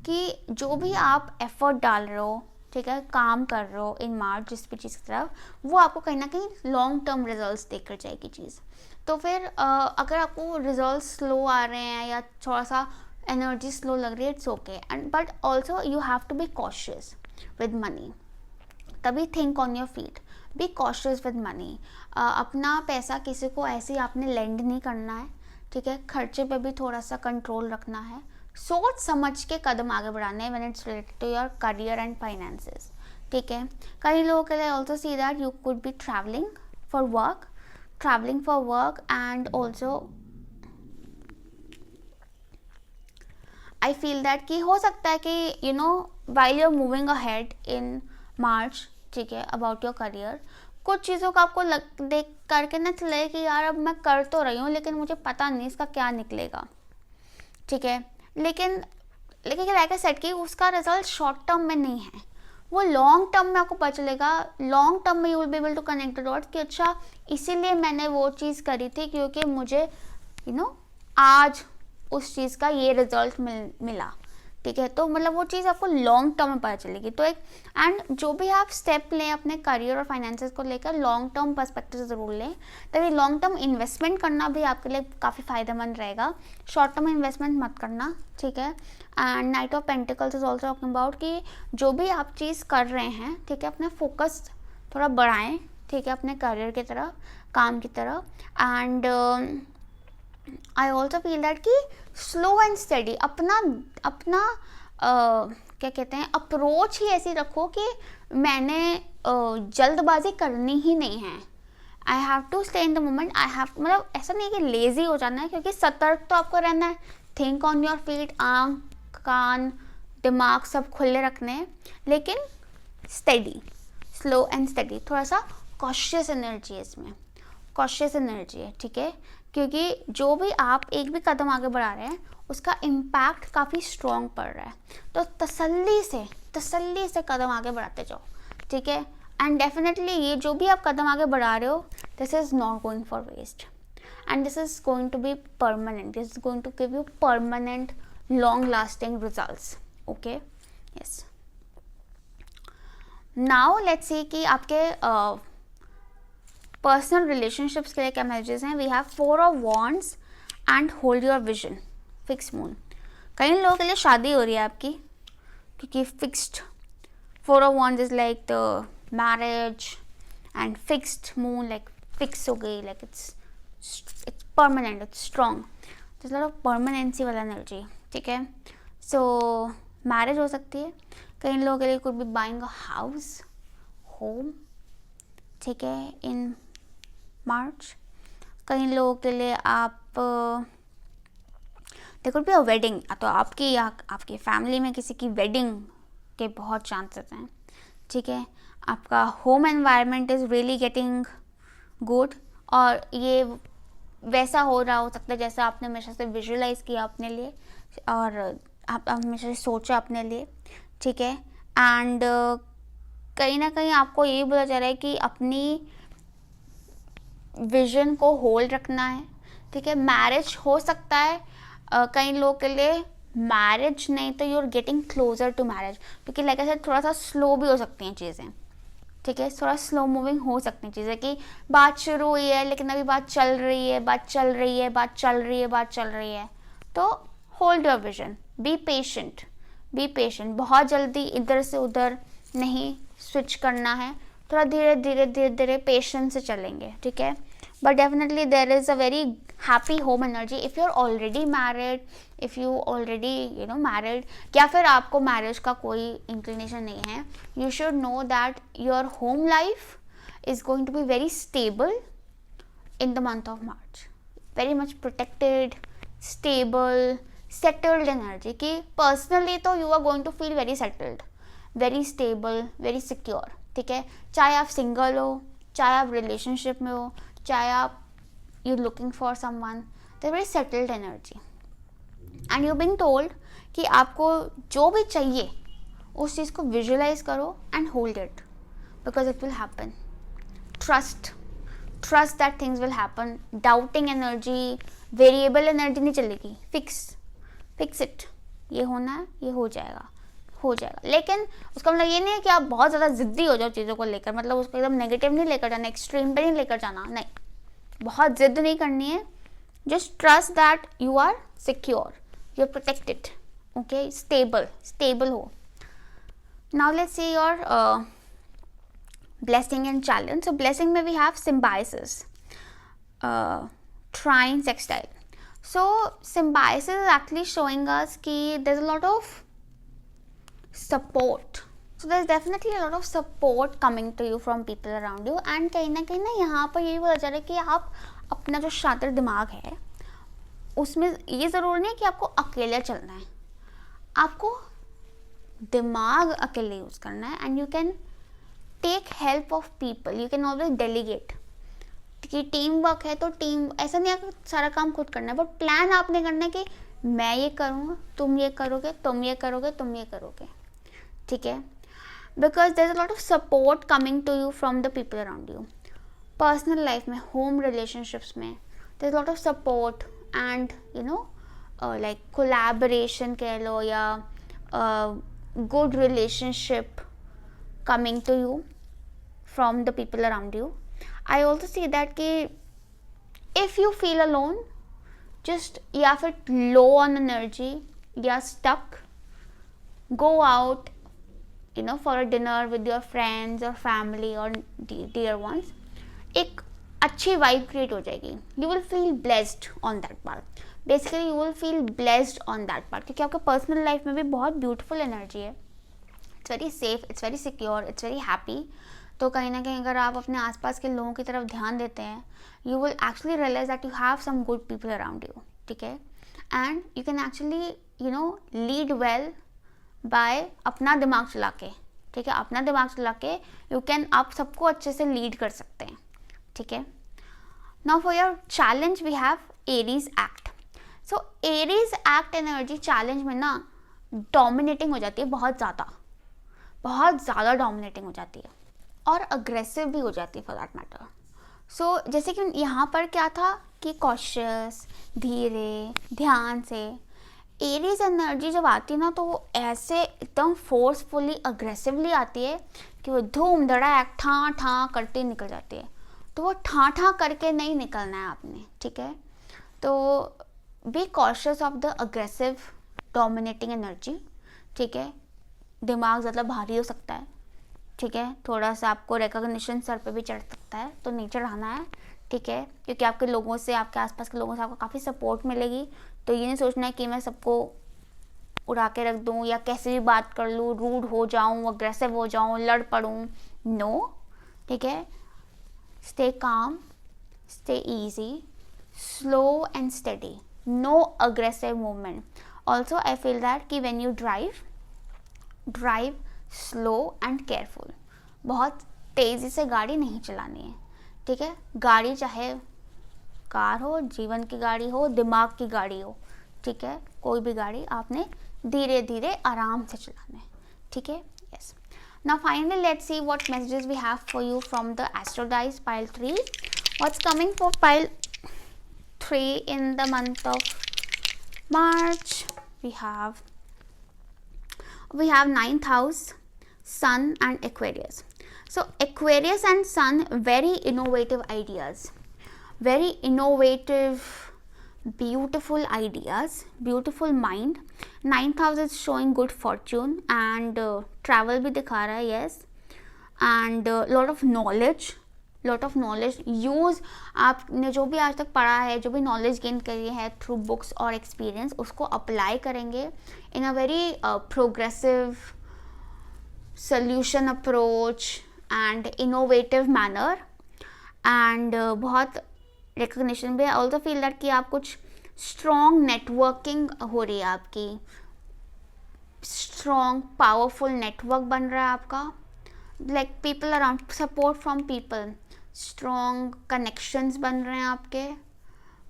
S1: कि जो भी आप एफर्ट डाल रहे हो, ठीक है, काम कर रहे हो इन मार्च जिस भी चीज़ की तरफ, वो आपको कहीं ना कहीं लॉन्ग टर्म रिजल्ट्स देकर जाएगी चीज़. तो फिर अगर आपको रिजल्ट स्लो आ रहे हैं या थोड़ा सा एनर्जी स्लो लग रही है, it's okay, and but also you have to be cautious with money. तभी think on your feet, be cautious with money. अपना पैसा किसी को ऐसे ही आपने लेंड नहीं करना है, ठीक है, खर्चे पे भी थोड़ा सा कंट्रोल रखना है, सोच समझ के कदम आगे बढ़ाने हैं when it's related to your career and finances. ठीक है, कई लोगों के लिए also see that you could be travelling for work and also I feel that कि हो सकता है कि you know while you are moving ahead in March, ठीक है, अबाउट योर करियर, कुछ चीज़ों का आपको देख करके ना चले कि यार अब मैं कर तो रही हूँ लेकिन मुझे पता नहीं इसका क्या निकलेगा, ठीक है, लेकिन लाइक आई सेड कि उसका रिजल्ट शॉर्ट टर्म में नहीं है, वो लॉन्ग टर्म में आपको पता चलेगा. लॉन्ग टर्म में you will be able to connect the dots कि अच्छा इसीलिए मैंने वो चीज़ करी थी क्योंकि मुझे यू नो आज उस चीज़ का ये रिजल्ट मिला, ठीक है. तो मतलब वो चीज़ आपको लॉन्ग टर्म में पता चलेगी. तो एक एंड जो भी आप स्टेप लें अपने करियर और फाइनेंसेस को लेकर, लॉन्ग टर्म पर्सपेक्टिव से ज़रूर लें, तभी लॉन्ग टर्म इन्वेस्टमेंट करना भी आपके लिए काफ़ी फ़ायदेमंद रहेगा. शॉर्ट टर्म इन्वेस्टमेंट मत करना, ठीक है. And night of pentacles is also talking about कि जो भी आप चीज़ कर रहे हैं, ठीक है, अपना फोकस थोड़ा बढ़ाएं, ठीक है, अपने करियर की तरफ, काम की तरफ. And I also feel that कि स्लो एंड स्टडी अपना क्या कहते हैं अप्रोच ही ऐसी रखो कि मैंने जल्दबाजी करनी ही नहीं है. I have to stay in the moment. I have मतलब ऐसा नहीं कि लेजी हो जाना है, क्योंकि सतर्क तो आपको रहना है. थिंक ऑन योर फीट, आँख कान दिमाग सब खुले रखने हैं, लेकिन स्टडी, स्लो एंड स्टडी. थोड़ा सा कॉशियस एनर्जी है इसमें, कॉशियस एनर्जी है, ठीक है, क्योंकि जो भी आप एक भी कदम आगे बढ़ा रहे हैं उसका इम्पैक्ट काफ़ी स्ट्रॉन्ग पड़ रहा है. तो तसल्ली से कदम आगे बढ़ाते जाओ, ठीक है. एंड डेफिनेटली ये जो भी आप कदम आगे बढ़ा रहे हो, this is not going for waste and this is going to be permanent. This is going to give you permanent long lasting results. Okay, yes. Now let's see कि आपके पर्सनल रिलेशनशिप्स के लिए क्या मैसेजेस हैं. We have 4 of wands and hold your vision, fix moon. कई लोगों के लिए शादी हो रही है आपकी, क्योंकि fixed 4 of wands is like the marriage and fixed moon like fix हो गई, like it's permanent, it's strong. तो लॉट ऑफ परमानेंसी वाला एनर्जी, ठीक है. सो मैरिज हो सकती है. कई लोगों के लिए could be buying a house, home, ठीक है, इन मार्च. कई लोगों के लिए आप there could be a wedding, तो आपकी या आपकी फैमिली में किसी की वेडिंग के बहुत चांसेस हैं, ठीक है. आपका home environment is really getting good, और ये वैसा हो रहा हो सकता है जैसा आपने हमेशा से विजुअलाइज किया अपने लिए और आप हमेशा से सोचा अपने लिए, ठीक है. एंड कहीं ना कहीं आपको ये बोला जा रहा है कि अपनी विजन को होल्ड रखना है, ठीक है. मैरिज हो सकता है कई लोगों के लिए, मैरिज नहीं तो you are getting closer to marriage, क्योंकि लाइक ऐसे थोड़ा सा स्लो भी हो सकती हैं चीज़ें, ठीक है. थोड़ा स्लो मूविंग हो सकती हैं चीज़ें कि बात शुरू हुई है लेकिन अभी बात चल रही है. तो hold your vision, be patient. बहुत जल्दी इधर से उधर नहीं स्विच करना है, थोड़ा धीरे पेशेंस से चलेंगे, ठीक है. But definitely there is a very happy home energy if you are already married, if you already married, या फिर आपको मैरिज का कोई इंक्लिनेशन नहीं है. You should know that your home life is going to be very stable in the month of March. Very much protected, stable, settled energy कि personally तो you are going to feel very settled, very stable, very secure, ठीक है, चाहे आप single हो, चाहे आप relationship में हो, चाहे आप you looking for someone, they very settled energy and you being told कि आपको जो भी चाहिए उस चीज़ को विजुअलाइज करो and hold it because it will happen. Trust that things will happen. Doubting energy, variable energy नहीं चलेगी. Fix it. ये होना है, ये हो जाएगा. लेकिन उसका मतलब ये नहीं है कि आप बहुत ज़्यादा ज़िद्दी हो जाओ चीज़ों को लेकर. मतलब उसको एकदम नेगेटिव नहीं लेकर जाना, एक्सट्रीम पे नहीं लेकर जाना. नहीं, बहुत ज़िद नहीं करनी है. Just trust that you are secure, you are protected. Okay, stable हो. Now let's see your blessing and challenge. So blessing में we have symbiosis, trine sextile. So symbiosis is actually showing us कि there's a lot of support. So there's definitely a lot of support coming to you from people around you. And कहीं ना यहाँ पर यही बोला जा रहा है कि आप अपना जो शातिर दिमाग है उसमें ये ज़रूर नहीं है कि आपको अकेले चलना है. आपको दिमाग अकेले यूज़ करना है. And you can take help of people. You can always delegate. कि टीम वर्क है तो टीम, ऐसा नहीं है सारा काम खुद करना है, बट प्लान आपने करना है कि मैं ये करूँगा, तुम ये करोगे, तुम ये करोगे, तुम ये करोगे. ठीक है, because there is a lot of support coming to you from the people around you. Personal life में, होम रिलेशनशिप्स में there is lot of support and you know like collaboration कह लो या good relationship coming to you from the people around you. I also see that कि if you feel alone, just या फिर low on energy या stuck, go out, you know, for a dinner with your friends or family or dear ones. एक अच्छी vibe create हो जाएगी. You will feel blessed on that part. Basically you will feel blessed on that part क्योंकि आपके personal life में भी बहुत beautiful energy है. It's very safe, it's very secure, it's very happy. तो कहीं ना कहीं अगर आप अपने आसपास के लोगों की तरफ ध्यान देते हैं, you will actually realise that you have some good people around you. ठीक है, and you can actually you know lead well by अपना दिमाग चला के. ठीक है, अपना दिमाग चला के यू कैन, आप सबको अच्छे से लीड कर सकते हैं. ठीक है, now for your challenge we have Aries act. So Aries act energy challenge में ना डोमिनेटिंग हो जाती है, बहुत ज़्यादा डोमिनेटिंग हो जाती है और अग्रेसिव भी हो जाती है फॉर दैट मैटर. सो जैसे कि यहाँ पर क्या था कि कॉशियस, धीरे, ध्यान से. एरीज एनर्जी जब आती है ना तो वो ऐसे एकदम फोर्सफुली अग्रेसिवली आती है कि वो धूम धड़ाक ठाँ ठाँ करते निकल जाती है. तो वो ठाँ ठाँ करके नहीं निकलना है आपने. ठीक है, तो be cautious of the aggressive dominating energy. ठीक है, दिमाग ज़्यादा भारी हो सकता है. ठीक है, थोड़ा सा आपको रिकॉग्निशन सर पे भी चढ़ सकता है, तो नहीं चढ़ाना है. ठीक है, क्योंकि आपके लोगों से, आपके आसपास के लोगों से आपको काफ़ी सपोर्ट मिलेगी. तो ये नहीं सोचना है कि मैं सबको उड़ा के रख दूँ या कैसे भी बात कर लूँ, रूड हो जाऊँ, अग्रेसिव हो जाऊँ, लड़ पड़ूँ. नो. ठीक है, stay calm, stay easy, slow and steady, no aggressive movement. Also I feel that कि when you drive slow and careful. बहुत तेज़ी से गाड़ी नहीं चलानी है. ठीक है, गाड़ी चाहे कार हो, जीवन की गाड़ी हो, दिमाग की गाड़ी हो. ठीक है, कोई भी गाड़ी आपने धीरे धीरे आराम से चलाना है. ठीक है, yes. Now finally let's see what messages we have for you from the astro dice pile 3. What's coming for pile 3 in the month of March. we have 9th house, sun and Aquarius. So Aquarius and sun, very innovative ideas, very innovative, beautiful ideas, beautiful mind. 9th house is showing good fortune and travel भी दिखा रहा है. yes, and lot of knowledge. Use, आपने जो भी आज तक पढ़ा है, जो भी नॉलेज गेन करी है थ्रू बुक्स और एक्सपीरियंस, उसको अप्लाई करेंगे in a very progressive solution approach and innovative manner. And बहुत रिकग्निशन भी. आई ऑल्सो फील दैट कि आप कुछ स्ट्रॉन्ग नेटवर्किंग हो रही है आपकी, स्ट्रॉन्ग पावरफुल नेटवर्क बन रहा है आपका. Like people around, support from people, strong connections बन रहे हैं आपके,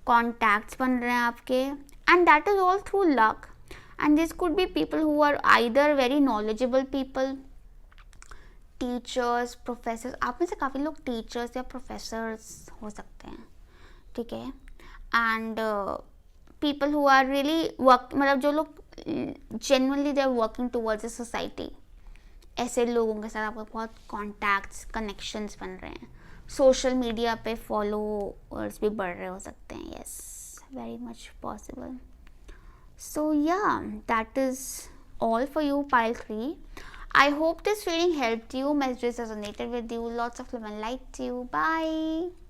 S1: कॉन्टैक्ट्स बन रहे हैं आपके, and that is all through luck. And this could be people who are either very knowledgeable people, teachers, professors. आप में से काफ़ी लोग टीचर्स या प्रोफेसर्स हो सकते हैं, ठीक है. And people who are really work, मतलब जो लोग genuinely they are working towards a society, ऐसे लोगों के साथ आपको बहुत कॉन्टैक्ट्स, कनेक्शंस बन रहे हैं. सोशल मीडिया पे फॉलोअर्स भी बढ़ रहे हो सकते हैं. Yes, very much possible. So yeah, that is all for you, pile 3. I hope this reading helped you, messages resonated with you, lots of love and light to you. Bye.